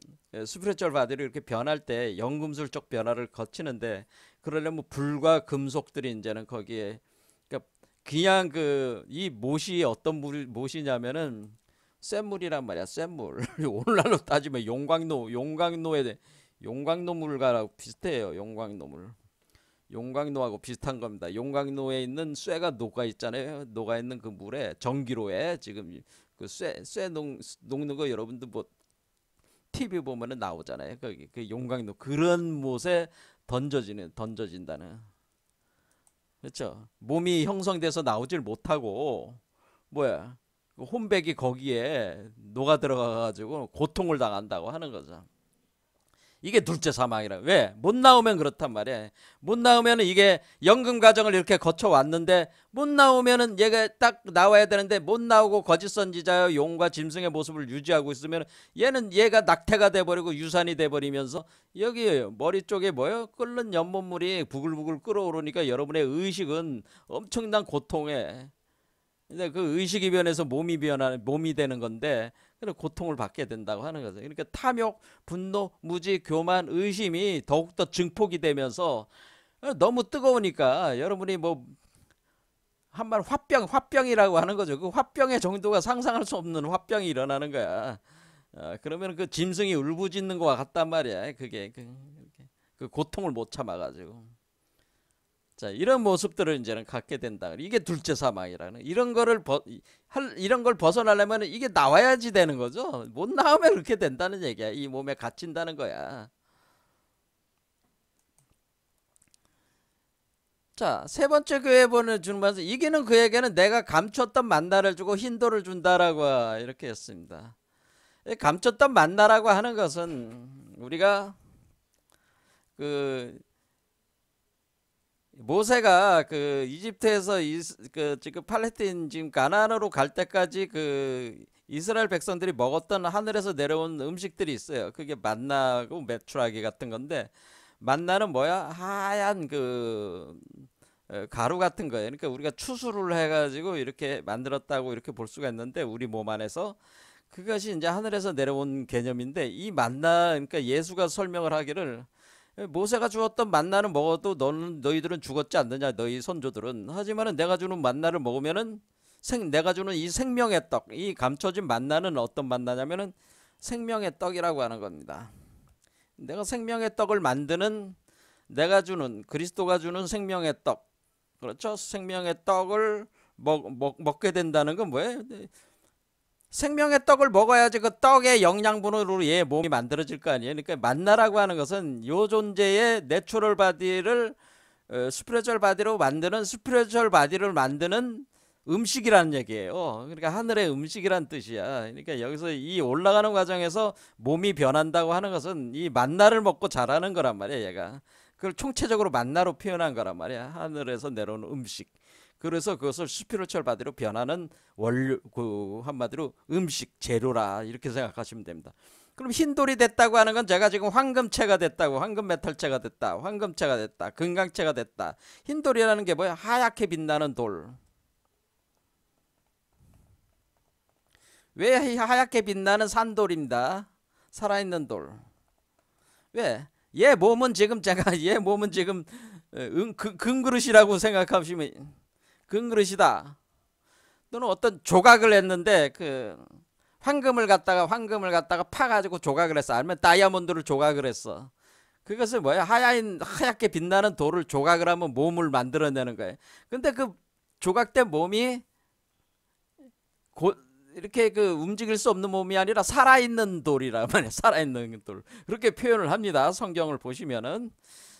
스피리추얼 바디를 이렇게 변할 때 연금술적 변화를 거치는데 그러려면 불과 금속들이 이제는 거기에 그러니까 그냥 이 못이 어떤 못이냐면은 쇳물이란 말이야. 쇳물. 오늘날로 따지면 용광로물과라고 비슷해요. 용광로하고 비슷한 겁니다. 용광로에 있는 쇠가 녹아 있잖아요. 녹아 있는 그 물에 전기로에 지금 그 쇠 녹는 거 여러분들 뭐 TV 보면은 나오잖아요. 거기 그 용광로 그런 못에 던져진다는. 그렇죠. 몸이 형성돼서 나오질 못하고 뭐야? 그 혼백이 거기에 녹아 들어가 가지고 고통을 당한다고 하는 거죠. 이게 둘째 사망이라. 왜? 못 나오면 그렇단 말이야. 못 나오면은 이게 연금 과정을 이렇게 거쳐 왔는데 못 나오면은 얘가 딱 나와야 되는데 못 나오고 거짓 선지자여 용과 짐승의 모습을 유지하고 있으면 얘가 낙태가 돼 버리고 유산이 돼 버리면서 여기 머리 쪽에 뭐예요? 끓는 연못물이 부글부글 끓어오르니까 여러분의 의식은 엄청난 고통에 근데 그 의식이 변해서 몸이 되는 건데 그런 고통을 받게 된다고 하는 거죠. 그러니까 탐욕, 분노, 무지, 교만, 의심이 더욱더 증폭이 되면서 너무 뜨거우니까 여러분이 뭐 한말 화병이라고 하는 거죠. 그 화병의 정도가 상상할 수 없는 화병이 일어나는 거야. 그러면 그 짐승이 울부짖는 것과 같단 말이야. 그게 그 고통을 못 참아가지고. 자, 이런 모습들을 이제는 갖게 된다. 이게 둘째 사망이라는. 이런 걸 벗어나려면 이게 나와야지 되는 거죠. 못 나오면 그렇게 된다는 얘기야. 이 몸에 갇힌다는 거야. 자, 세 번째 교회 보내주는 말씀. 이기는 그에게는 내가 감췄던 만나를 주고 흰돌을 준다라고 이렇게 했습니다. 감췄던 만나라고 하는 것은 우리가 그 모세가 그 이집트에서 지금 팔레스타인 지금 가나안으로 갈 때까지 그 이스라엘 백성들이 먹었던 하늘에서 내려온 음식들이 있어요. 그게 만나고 메추라기 같은 건데, 만나는 뭐야? 하얀 그 가루 같은 거예요. 그러니까 우리가 추수를 해가지고 이렇게 만들었다고 이렇게 볼 수가 있는데, 우리 몸 안에서 그것이 이제 하늘에서 내려온 개념인데, 이 만나, 그러니까 예수가 설명을 하기를 모세가 주었던 만나는 먹어도 너희들은 죽었지 않느냐, 너희 선조들은. 하지만은 내가 주는 만나를 먹으면은 내가 주는 이 생명의 떡, 이 감춰진 만나는 어떤 만나냐면은 생명의 떡이라고 하는 겁니다. 내가 생명의 떡을 만드는, 내가 주는, 그리스도가 주는 생명의 떡, 그렇죠? 생명의 떡을 먹게 된다는 건 뭐예요? 생명의 떡을 먹어야지 그 떡의 영양분으로 얘 몸이 만들어질 거 아니에요. 그러니까 만나라고 하는 것은 요 존재의 내추럴 바디를 스피리추얼 바디로 만드는, 스피리추얼 바디를 만드는 음식이라는 얘기예요. 그러니까 하늘의 음식이란 뜻이야. 그러니까 여기서 이 올라가는 과정에서 몸이 변한다고 하는 것은 이 만나를 먹고 자라는 거란 말이야, 얘가. 그걸 총체적으로 만나로 표현한 거란 말이야. 하늘에서 내려오는 음식. 그래서 그것을 스피리추얼 바디로 변하는 원료, 그 한마디로 음식, 재료라, 이렇게 생각하시면 됩니다. 그럼 흰돌이 됐다고 하는 건 제가 지금 황금체가 됐다고, 황금 메탈체가 됐다, 황금체가 됐다, 금강체가 됐다. 흰돌이라는 게 뭐야? 하얗게 빛나는 돌. 왜 하얗게 빛나는 산돌입니다. 살아있는 돌. 왜? 얘 몸은 지금 금그릇이라고 생각하시면, 금그릇이다. 또는 어떤 조각을 했는데 그 황금을 갖다가 파가지고 조각을 했어. 아니면 다이아몬드를 조각을 했어. 그것을 뭐야? 하얗게 빛나는 돌을 조각을 하면 몸을 만들어내는 거예요. 근데 그 조각된 몸이 이렇게 그 움직일 수 없는 몸이 아니라 살아있는 돌이라 말이야. 살아있는 돌. 그렇게 표현을 합니다. 성경을 보시면은.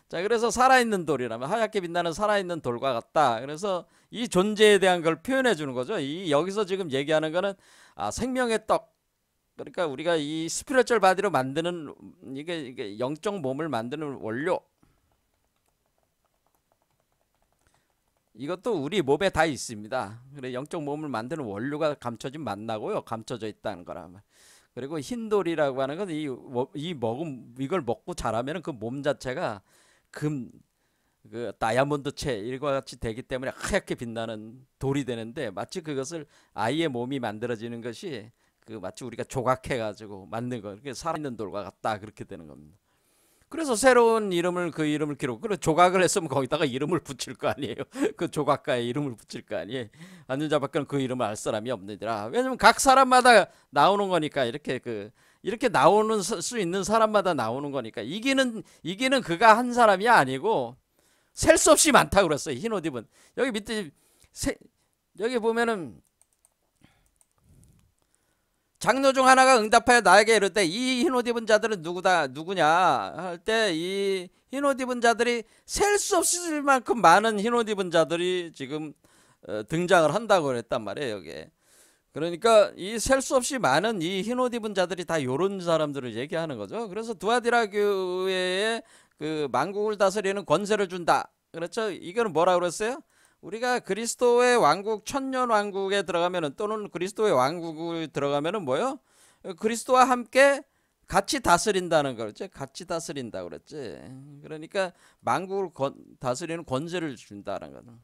자, 그래서 살아있는 돌이라면 하얗게 빛나는 살아있는 돌과 같다. 그래서 이 존재에 대한 걸 표현해 주는 거죠. 여기서 지금 얘기하는 거는 생명의 떡. 그러니까 우리가 이 스피리추얼 바디로 만드는 이게 영적 몸을 만드는 원료. 이것도 우리 몸에 다 있습니다. 그래, 영적 몸을 만드는 원료가 감춰진 만나고요. 감춰져 있다는 거라. 그리고 흰돌이라고 하는 건 이걸 먹고 자라면 그 몸 자체가 그 다이아몬드체 일과 같이 되기 때문에 하얗게 빛나는 돌이 되는데, 마치 그것을 아이의 몸이 만들어지는 것이 마치 우리가 조각해 가지고 만든 거, 그게 살아있는 돌과 같다, 그렇게 되는 겁니다. 그래서 새로운 이름을 기록. 그리고 조각을 했으면 거기다가 이름을 붙일 거 아니에요. 그 조각가의 이름을 붙일 거 아니에요. 앉은 자밖에는 그 이름을 알 사람이 없느니라. 왜냐면 각 사람마다 나오는 거니까, 이렇게 나오는 수 있는 사람마다 나오는 거니까. 이기는 그가 한 사람이 아니고 셀 수 없이 많다고 그랬어요. 흰 옷 입은. 여기 밑에 여기 보면은 장로 중 하나가 응답하여 나에게 이르되 이 흰 옷 입은 자들은 누구냐 할 때, 이 흰 옷 입은 자들이 셀 수 없을 만큼 많은 흰 옷 입은 자들이 지금 등장을 한다고 그랬단 말이에요, 여기에. 그러니까 이 셀 수 없이 많은 이 흰 옷 입은 자들이 다 요런 사람들을 얘기하는 거죠. 그래서 두아디라 교회에 그 만국을 다스리는 권세를 준다. 그렇죠? 이거는 뭐라 그랬어요? 우리가 그리스도의 왕국, 천년 왕국에 들어가면은, 또는 그리스도의 왕국에 들어가면은 뭐요? 그리스도와 함께 같이 다스린다는 거죠. 같이 다스린다 그랬지. 그러니까 만국을 다스리는 권세를 준다는 거죠.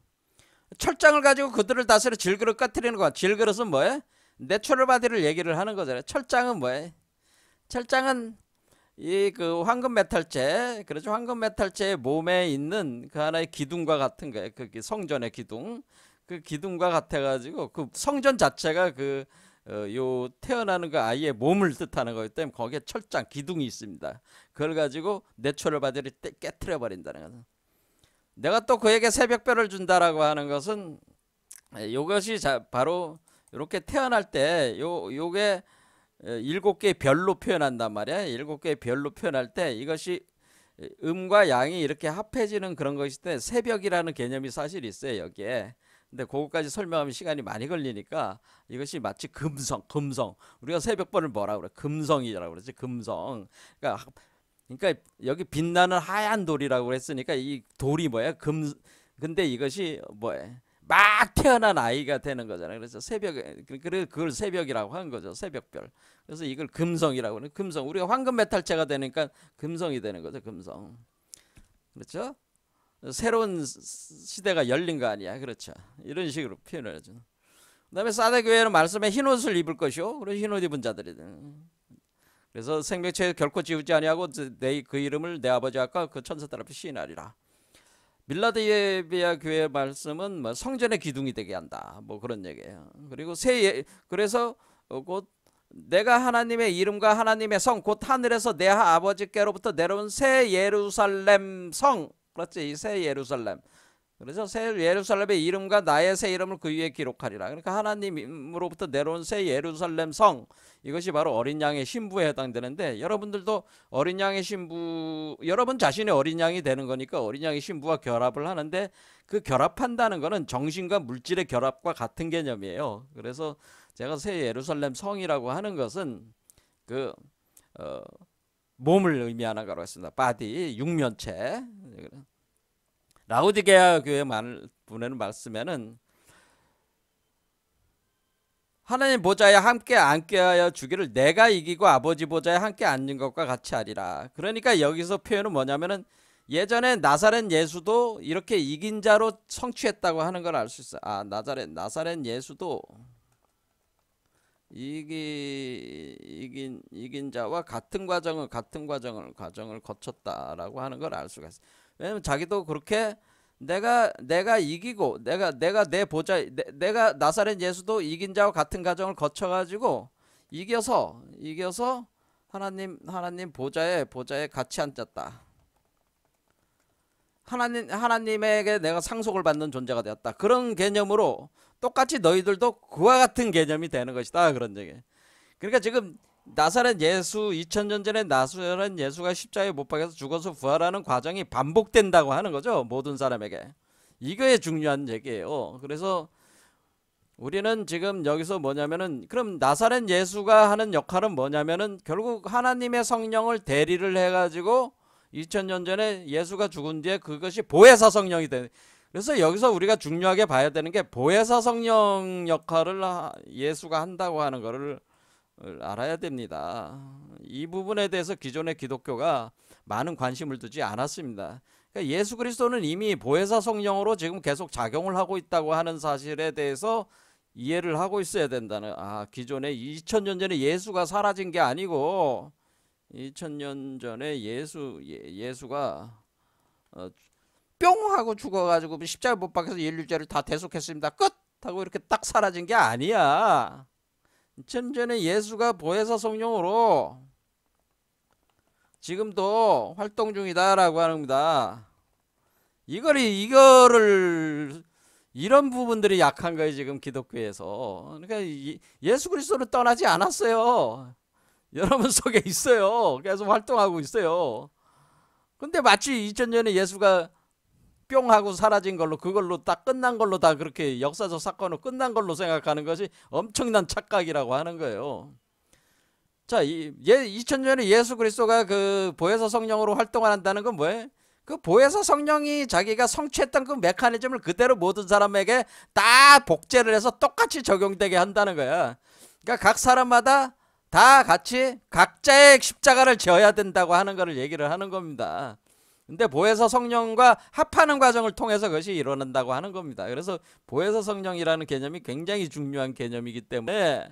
철장을 가지고 그들을 다스려 질그릇 까뜨리는 거야. 질그릇은 뭐예요? 내추럴 바디를 얘기를 하는 거잖아요. 철장은 뭐예요? 철장은 그 황금 메탈체, 그렇죠? 황금 메탈체의 몸에 있는 그 하나의 기둥과 같은 거예요. 그 성전의 기둥, 그 기둥과 같아가지고 그 성전 자체가 그 요 태어나는 그 아이의 몸을 뜻하는 거기 때문에 거기에 철장 기둥이 있습니다. 그걸 가지고 내추럴 바디를 깨트려 버린다는 거죠. 내가 또 그에게 새벽별을 준다라고 하는 것은 이것이 바로 이렇게 태어날 때 요게 7개의 별로 표현한단 말이야. 7개의 별로 표현할 때 이것이 음과 양이 이렇게 합해지는 그런 것이 때 새벽이라는 개념이 사실 있어요, 여기에. 근데 그거까지 설명하면 시간이 많이 걸리니까 이것이 마치 금성. 우리가 새벽별을 뭐라 그래? 금성이라고 그러지. 금성. 그러니까 여기 빛나는 하얀 돌이라고 그랬으니까 이 돌이 뭐야? 근데 이것이 뭐야? 막 태어난 아이가 되는 거잖아요. 그래서 그걸 새벽이라고 하는 거죠. 새벽별. 그래서 이걸 금성이라고 하는 금성. 우리가 황금 메탈체가 되니까 금성이 되는 거죠. 금성. 그렇죠? 새로운 시대가 열린 거 아니야. 그렇죠. 이런 식으로 표현을 하죠. 그 다음에 사대 교회는 말씀에 흰 옷을 입을 것이요. 그래서 흰 옷 입은 자들이. 그래서 생명체 결코 지우지 아니하고 그 이름을 내 아버지 아까 그 천사들 앞에 시인하리라. 밀라델비아 교회 말씀은 뭐 성전의 기둥이 되게 한다. 뭐 그런 얘기예요. 그리고 그래서 곧 내가 하나님의 이름과 하나님의 성, 곧 하늘에서 내 아버지께로부터 내려온 새 예루살렘 성. 그렇지, 이 새 예루살렘. 그래서 새 예루살렘의 이름과 나의 새 이름을 그 위에 기록하리라. 그러니까 하나님으로부터 내려온 새 예루살렘 성, 이것이 바로 어린 양의 신부에 해당되는데, 여러분들도 어린 양의 신부, 여러분 자신이 어린 양이 되는 거니까 어린 양의 신부와 결합을 하는데, 그 결합한다는 거는 정신과 물질의 결합과 같은 개념이에요. 그래서 제가 새 예루살렘 성이라고 하는 것은 그 몸을 의미하는 거라고 했습니다. 바디, 육면체. 라우디게아 교회 보내는 말씀에는 하나님 보좌에 함께 앉게 하여 주기를 내가 이기고 아버지 보좌에 함께 앉는 것과 같이 하리라. 그러니까 여기서 표현은 뭐냐면은 예전에 나사렛 예수도 이렇게 이긴 자로 성취했다고 하는 걸 알 수 있어요. 아, 나사렛 예수도 이긴 자와 같은 과정을 거쳤다라고 하는 걸 알 수가 있어요. 왜냐면 자기도 그렇게 내가 이기고 내가 내 보좌 내가 나사렛 예수도 이긴 자와 같은 과정을 거쳐가지고 이겨서 하나님 보좌에 같이 앉았다. 하나님에게 내가 상속을 받는 존재가 되었다. 그런 개념으로 똑같이 너희들도 그와 같은 개념이 되는 것이다. 그런 얘기. 그러니까 지금 나사렛 예수 2000년 전에 나사렛 예수가 십자가에 못 박혀서 죽어서 부활하는 과정이 반복된다고 하는 거죠. 모든 사람에게. 이거에 중요한 얘기예요. 그래서 우리는 지금 여기서 뭐냐면은 그럼 나사렛 예수가 하는 역할은 뭐냐면은 결국 하나님의 성령을 대리를 해가지고 2000년 전에 예수가 죽은 뒤에 그것이 보혜사 성령이 되는. 그래서 여기서 우리가 중요하게 봐야 되는 게 보혜사 성령 역할을 예수가 한다고 하는 거를 알아야 됩니다. 이 부분에 대해서 기존의 기독교가 많은 관심을 두지 않았습니다. 그러니까 예수 그리스도는 이미 보혜사 성령으로 지금 계속 작용을 하고 있다고 하는 사실에 대해서 이해를 하고 있어야 된다는, 기존에 2000년 전에 예수가 사라진 게 아니고 2000년 전에 예수가 뿅 하고 죽어가지고 십자가에 못 박혀서 인류죄를 다 대속했습니다. 끝! 하고 이렇게 딱 사라진 게 아니야. 2000년 전에 예수가 보혜사 성령으로 지금도 활동 중이다라고 합니다. 이거를 이런 부분들이 약한 거예요, 지금 기독교에서. 그러니까 예수 그리스도를 떠나지 않았어요. 여러분 속에 있어요. 계속 활동하고 있어요. 근데 마치 2000년에 예수가 뿅 하고 사라진 걸로, 그걸로 딱 끝난 걸로 다 그렇게 역사적 사건으로 끝난 걸로 생각하는 것이 엄청난 착각이라고 하는 거예요. 자, 2000년에 예수 그리스도가 그 보혜사 성령으로 활동을 한다는 건 뭐예요? 그 보혜사 성령이 자기가 성취했던 그 메커니즘을 그대로 모든 사람에게 다 복제를 해서 똑같이 적용되게 한다는 거야. 그러니까 각 사람마다 다 같이 각자의 십자가를 져야 된다고 하는 거를 얘기를 하는 겁니다. 근데 보혜사 성령과 합하는 과정을 통해서 그것이 일어난다고 하는 겁니다. 그래서 보혜사 성령이라는 개념이 굉장히 중요한 개념이기 때문에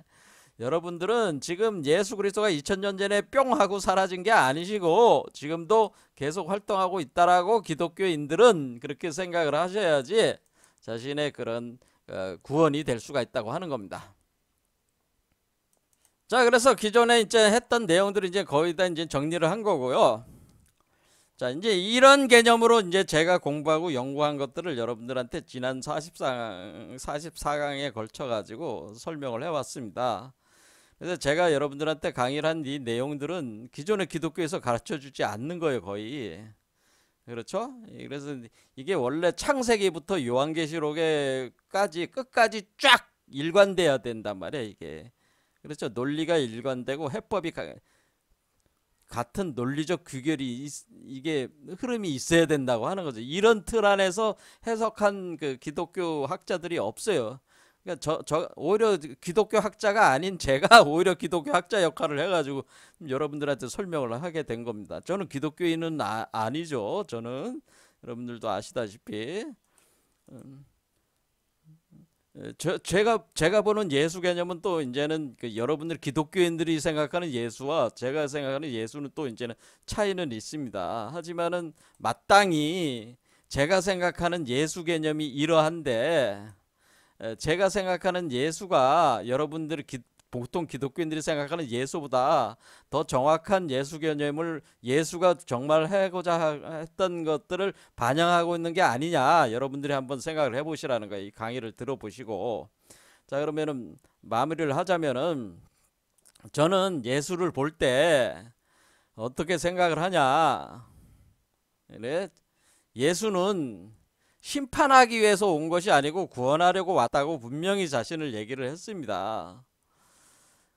여러분들은 지금 예수 그리스도가 2000년 전에 뿅 하고 사라진 게 아니시고 지금도 계속 활동하고 있다라고 기독교인들은 그렇게 생각을 하셔야지 자신의 그런 구원이 될 수가 있다고 하는 겁니다. 자, 그래서 기존에 이제 했던 내용들을 이제 거의 다 이제 정리를 한 거고요. 자, 이제 이런 개념으로 이제 제가 공부하고 연구한 것들을 여러분들한테 지난 44강에 걸쳐 가지고 설명을 해 왔습니다. 그래서 제가 여러분들한테 강의를 한 이 내용들은 기존의 기독교에서 가르쳐 주지 않는 거예요, 거의. 그렇죠? 그래서 이게 원래 창세기부터 요한계시록에까지 끝까지 쫙 일관돼야 된단 말이에요, 이게. 그렇죠? 논리가 일관되고 해법이 같은 논리적 규결이 이게 흐름이 있어야 된다고 하는 거죠. 이런 틀 안에서 해석한 그 기독교 학자들이 없어요. 그러니까 오히려 기독교 학자가 아닌 제가 오히려 기독교 학자 역할을 해가지고 여러분들한테 설명을 하게 된 겁니다. 저는 기독교인은 아니죠. 저는 여러분들도 아시다시피 제가 보는 예수 개념은 또 이제는 그 여러분들 기독교인들이 생각하는 예수와 제가 생각하는 예수는 또 이제는 차이는 있습니다. 하지만은 마땅히 제가 생각하는 예수 개념이 이러한데 제가 생각하는 예수가 여러분들이 보통 기독교인들이 생각하는 예수보다 더 정확한 예수 개념을 예수가 정말 하고자 했던 것들을 반영하고 있는 게 아니냐 여러분들이 한번 생각을 해보시라는 거예요. 이 강의를 들어보시고. 자, 그러면은 마무리를 하자면은 저는 예수를 볼 때 어떻게 생각을 하냐. 그래? 예수는 심판하기 위해서 온 것이 아니고 구원하려고 왔다고 분명히 자신을 얘기를 했습니다.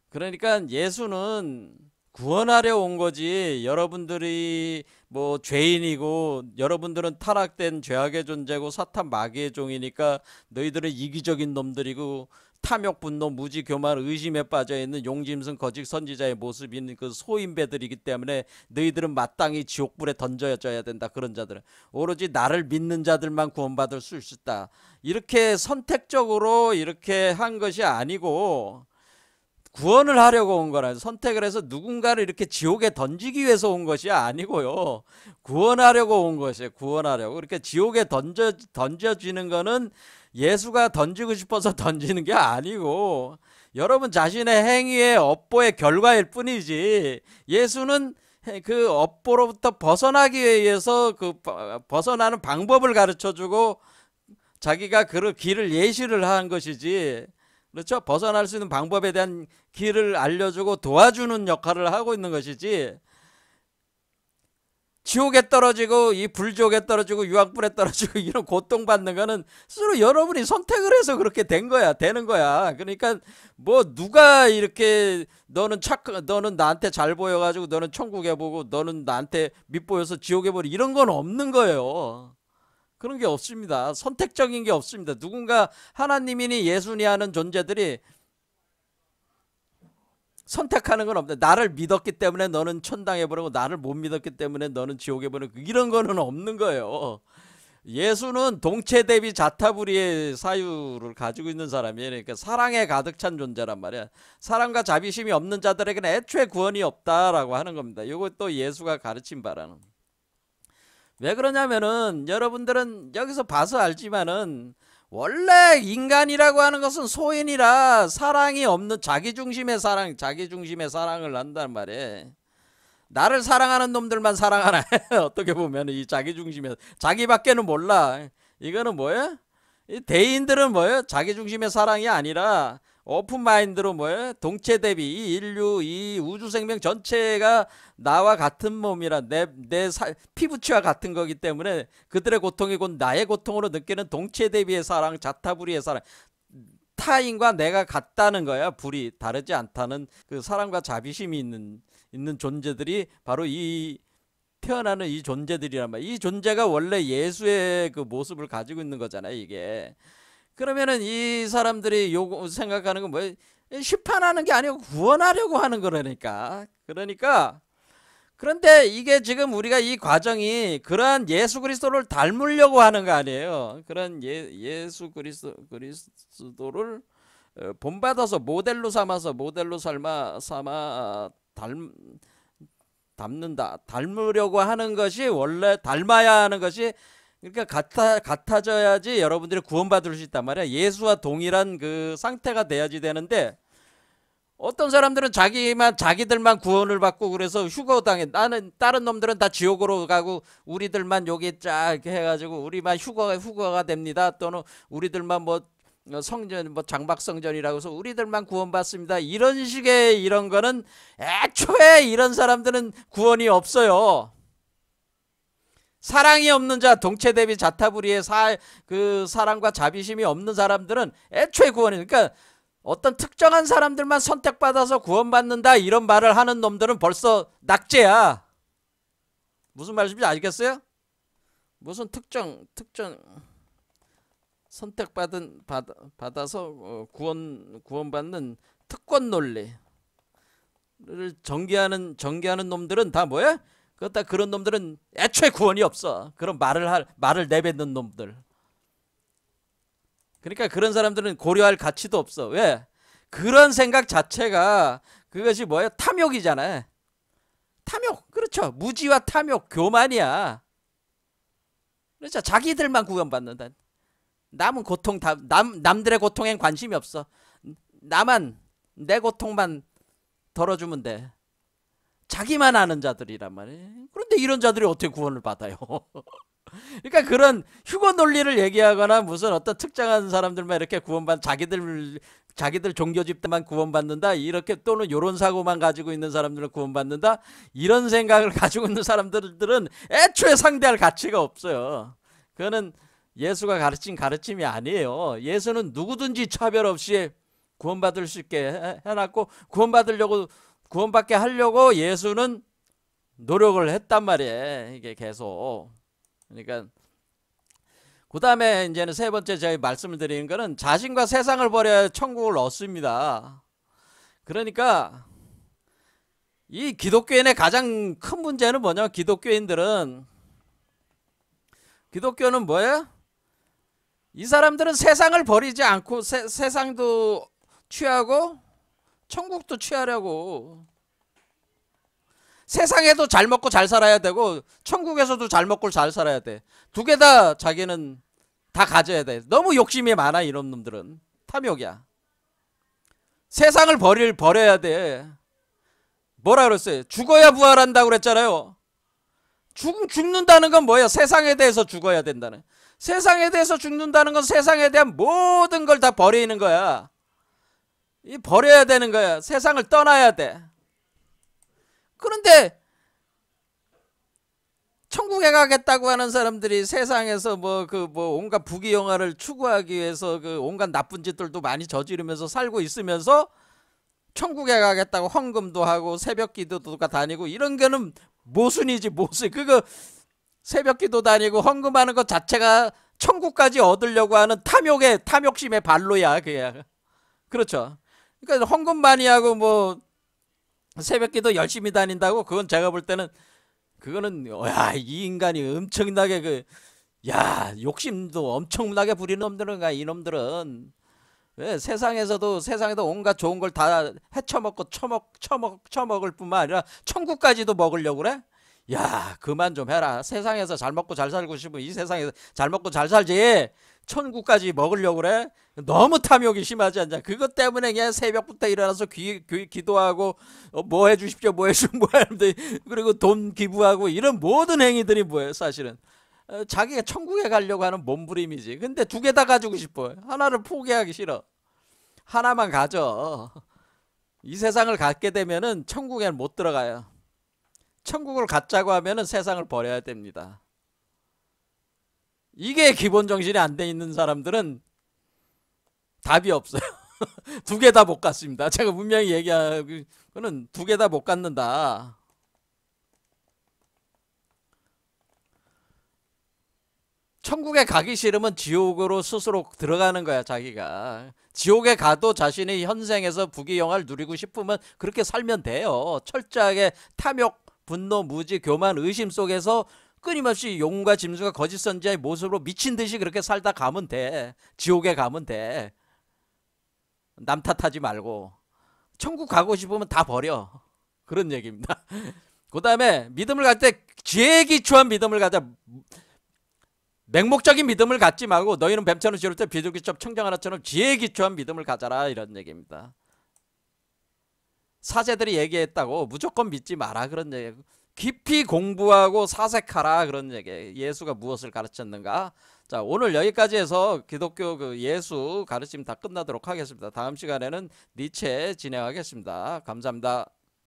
그러니까 예수는 구원하려 온 거지 여러분들이 뭐 죄인이고 여러분들은 타락된 죄악의 존재고 사탄 마귀의 종이니까 너희들은 이기적인 놈들이고 탐욕, 분노, 무지, 교만, 의심에 빠져있는 용짐승, 거짓 선지자의 모습인 그 소인배들이기 때문에 너희들은 마땅히 지옥불에 던져져야 된다. 그런 자들은 오로지 나를 믿는 자들만 구원받을 수 있다. 이렇게 선택적으로 이렇게 한 것이 아니고 구원을 하려고 온 거라. 선택을 해서 누군가를 이렇게 지옥에 던지기 위해서 온 것이 아니고요. 구원하려고 온 것이에요. 구원하려고. 그렇게 지옥에 던져지는 거는 예수가 던지고 싶어서 던지는 게 아니고 여러분 자신의 행위의 업보의 결과일 뿐이지 예수는 그 업보로부터 벗어나기 위해서 그 벗어나는 방법을 가르쳐주고 자기가 그 길을 예시를 한 것이지, 그렇죠? 벗어날 수 있는 방법에 대한 길을 알려주고 도와주는 역할을 하고 있는 것이지, 지옥에 떨어지고 이 불지옥에 떨어지고 유황불에 떨어지고 이런 고통받는 거는 스스로 여러분이 선택을 해서 그렇게 된 거야, 되는 거야. 그러니까 뭐 누가 이렇게 너는 나한테 잘 보여가지고 너는 천국에 보고 너는 나한테 밉보여서 지옥에 보고 이런 건 없는 거예요. 그런 게 없습니다. 선택적인 게 없습니다. 누군가 하나님이니 예수니 하는 존재들이 선택하는 건 없다. 나를 믿었기 때문에 너는 천당에 보내고 나를 못 믿었기 때문에 너는 지옥에 보내고 이런 거는 없는 거예요. 예수는 동체 대비 자타불이의 사유를 가지고 있는 사람이에요. 그러니까 사랑에 가득 찬 존재란 말이야. 사랑과 자비심이 없는 자들에게는 애초에 구원이 없다라고 하는 겁니다. 이것도 예수가 가르친 바라는. 왜 그러냐면은 여러분들은 여기서 봐서 알지만은 원래 인간이라고 하는 것은 소인이라 사랑이 없는 자기중심의 사랑을 한단 말이에요. 나를 사랑하는 놈들만 사랑하나 어떻게 보면 이 자기중심의 자기밖에는 몰라. 이거는 뭐예요? 이 대인들은 뭐예요? 자기중심의 사랑이 아니라 오픈마인드로 뭐예요? 동체 대비 이 인류 이 우주생명 전체가 나와 같은 몸이라 내 피부치와 같은 거기 때문에 그들의 고통이 곧 나의 고통으로 느끼는 동체 대비의 사랑, 자타불이의 사랑, 타인과 내가 같다는 거야. 불이 다르지 않다는 그 사랑과 자비심이 있는 존재들이 바로 이 태어나는 이 존재들이란 말이야. 이 존재가 원래 예수의 그 모습을 가지고 있는 거잖아요, 이게. 그러면은 이 사람들이 생각하는 건 뭐예요? 심판하는 게 아니고 구원하려고 하는 거라니까. 그런데 이게 지금 우리가 이 과정이 그러한 예수 그리스도를 닮으려고 하는 거 아니에요. 그런 예수 그리스도를 본받아서 모델로 삼아서 모델로 삼아 닮으려고 하는 것이 원래 닮아야 하는 것이, 그러니까 같아져야지 여러분들이 구원받을 수 있단 말이야. 예수와 동일한 그 상태가 돼야지 되는데 어떤 사람들은 자기들만 구원을 받고 그래서 휴거당해. 나는 다른 놈들은 다 지옥으로 가고 우리들만 여기 쫙 해가지고 우리만 휴거가 됩니다. 또는 우리들만 뭐 성전 뭐 장막성전이라고 해서 우리들만 구원받습니다. 이런 식의 이런 거는 애초에 이런 사람들은 구원이 없어요. 사랑이 없는 자, 동체 대비 자타불이의 그 사랑과 자비심이 없는 사람들은 애초에 구원이, 그러니까 어떤 특정한 사람들만 선택받아서 구원받는다 이런 말을 하는 놈들은 벌써 낙제야. 무슨 말인지 알겠어요? 무슨 특정 받아서 구원받는 특권 논리를 전개하는 놈들은 다 뭐야? 그런 놈들은 애초에 구원이 없어. 그런 말을 내뱉는 놈들. 그러니까 그런 사람들은 고려할 가치도 없어. 왜? 그런 생각 자체가 그것이 뭐야? 탐욕이잖아요. 탐욕. 그렇죠. 무지와 탐욕, 교만이야. 그렇죠. 자기들만 구원받는다. 남은 고통 남들의 고통엔 관심이 없어. 나만 내 고통만 덜어주면 돼. 자기만 아는 자들이란 말이에요. 그런데 이런 자들이 어떻게 구원을 받아요? 그러니까 그런 휴거 논리를 얘기하거나 무슨 어떤 특정한 사람들만 이렇게 자기들 종교 집단만 구원받는다 이렇게, 또는 이런 사고만 가지고 있는 사람들은 구원받는다 이런 생각을 가지고 있는 사람들은 애초에 상대할 가치가 없어요. 그거는 예수가 가르친 가르침이 아니에요. 예수는 누구든지 차별 없이 구원받을 수 있게 해놨고, 구원받게 하려고 예수는 노력을 했단 말이에요. 이게 계속. 그러니까 그 다음에 이제는 세 번째 저희 말씀을 드리는 거는 자신과 세상을 버려야 천국을 얻습니다. 그러니까 이 기독교인의 가장 큰 문제는 뭐냐면, 기독교는 뭐예요? 이 사람들은 세상을 버리지 않고 세상도 취하고 천국도 취하려고. 세상에도 잘 먹고 잘 살아야 되고 천국에서도 잘 먹고 잘 살아야 돼. 두 개 다 자기는 다 가져야 돼. 너무 욕심이 많아 이런 놈들은. 탐욕이야. 세상을 버려야 돼. 뭐라 그랬어요? 죽어야 부활한다고 그랬잖아요. 죽는다는 건 뭐예요? 세상에 대해서 죽어야 된다는. 세상에 대해서 죽는다는 건 세상에 대한 모든 걸 다 버리는 거야. 버려야 되는 거야. 세상을 떠나야 돼. 그런데 천국에 가겠다고 하는 사람들이 세상에서 온갖 부귀영화를 추구하기 위해서 온갖 나쁜 짓들도 많이 저지르면서 살고 있으면서 천국에 가겠다고 헌금도 하고 새벽 기도도 다니고, 이런 거는 모순이지, 모순. 그거 새벽 기도 다니고 헌금하는 것 자체가 천국까지 얻으려고 하는 탐욕심의 발로야, 그게. 그렇죠. 그러니까 헌금 많이 하고 새벽 기도 열심히 다닌다고, 그건 제가 볼 때는 그거는 이 인간이 엄청나게 욕심도 엄청나게 부리는 놈들인가, 이놈들은. 왜 세상에도 온갖 좋은 걸 다 헤쳐먹고 처먹을 뿐만 아니라 천국까지도 먹으려고 그래? 야, 그만 좀 해라. 세상에서 잘 먹고 잘 살고 싶으면 이 세상에서 잘 먹고 잘 살지, 천국까지 먹으려고 그래? 너무 탐욕이 심하지 않냐? 그것 때문에 그냥 새벽부터 일어나서 기도하고 뭐 해주십시오, 뭐 해주십시오, 뭐 하는데, 그리고 돈 기부하고 이런 모든 행위들이 뭐예요? 사실은 자기가 천국에 가려고 하는 몸부림이지. 근데 두 개 다 가지고 싶어. 하나를 포기하기 싫어. 하나만 가져. 이 세상을 갖게 되면은 천국에는 못 들어가요. 천국을 갖자고 하면은 세상을 버려야 됩니다. 이게 기본 정신이 안 돼 있는 사람들은 답이 없어요. 두 개 다 못 갔습니다. 제가 분명히 얘기하고는 두 개 다 못 갖는다. 천국에 가기 싫으면 지옥으로 스스로 들어가는 거야, 자기가. 지옥에 가도 자신이 현생에서 부귀영화를 누리고 싶으면 그렇게 살면 돼요. 철저하게 탐욕, 분노, 무지, 교만, 의심 속에서 끊임없이 용과 짐승과 거짓 선지자의 모습으로 미친 듯이 그렇게 살다 가면 돼. 지옥에 가면 돼. 남 탓하지 말고. 천국 가고 싶으면 다 버려. 그런 얘기입니다. 그 다음에 믿음을 갈 때 지혜에 기초한 믿음을 가자. 맹목적인 믿음을 갖지 말고 너희는 뱀처럼 지를 때 비둘기처럼 청정하나처럼 지혜에 기초한 믿음을 가져라, 이런 얘기입니다. 사제들이 얘기했다고 무조건 믿지 마라 그런 얘기. 깊이 공부하고 사색하라 그런 얘기. 예수가 무엇을 가르쳤는가? 자, 오늘 여기까지 해서 기독교 그 예수 가르침 다 끝나도록 하겠습니다. 다음 시간에는 니체 진행하겠습니다. 감사합니다.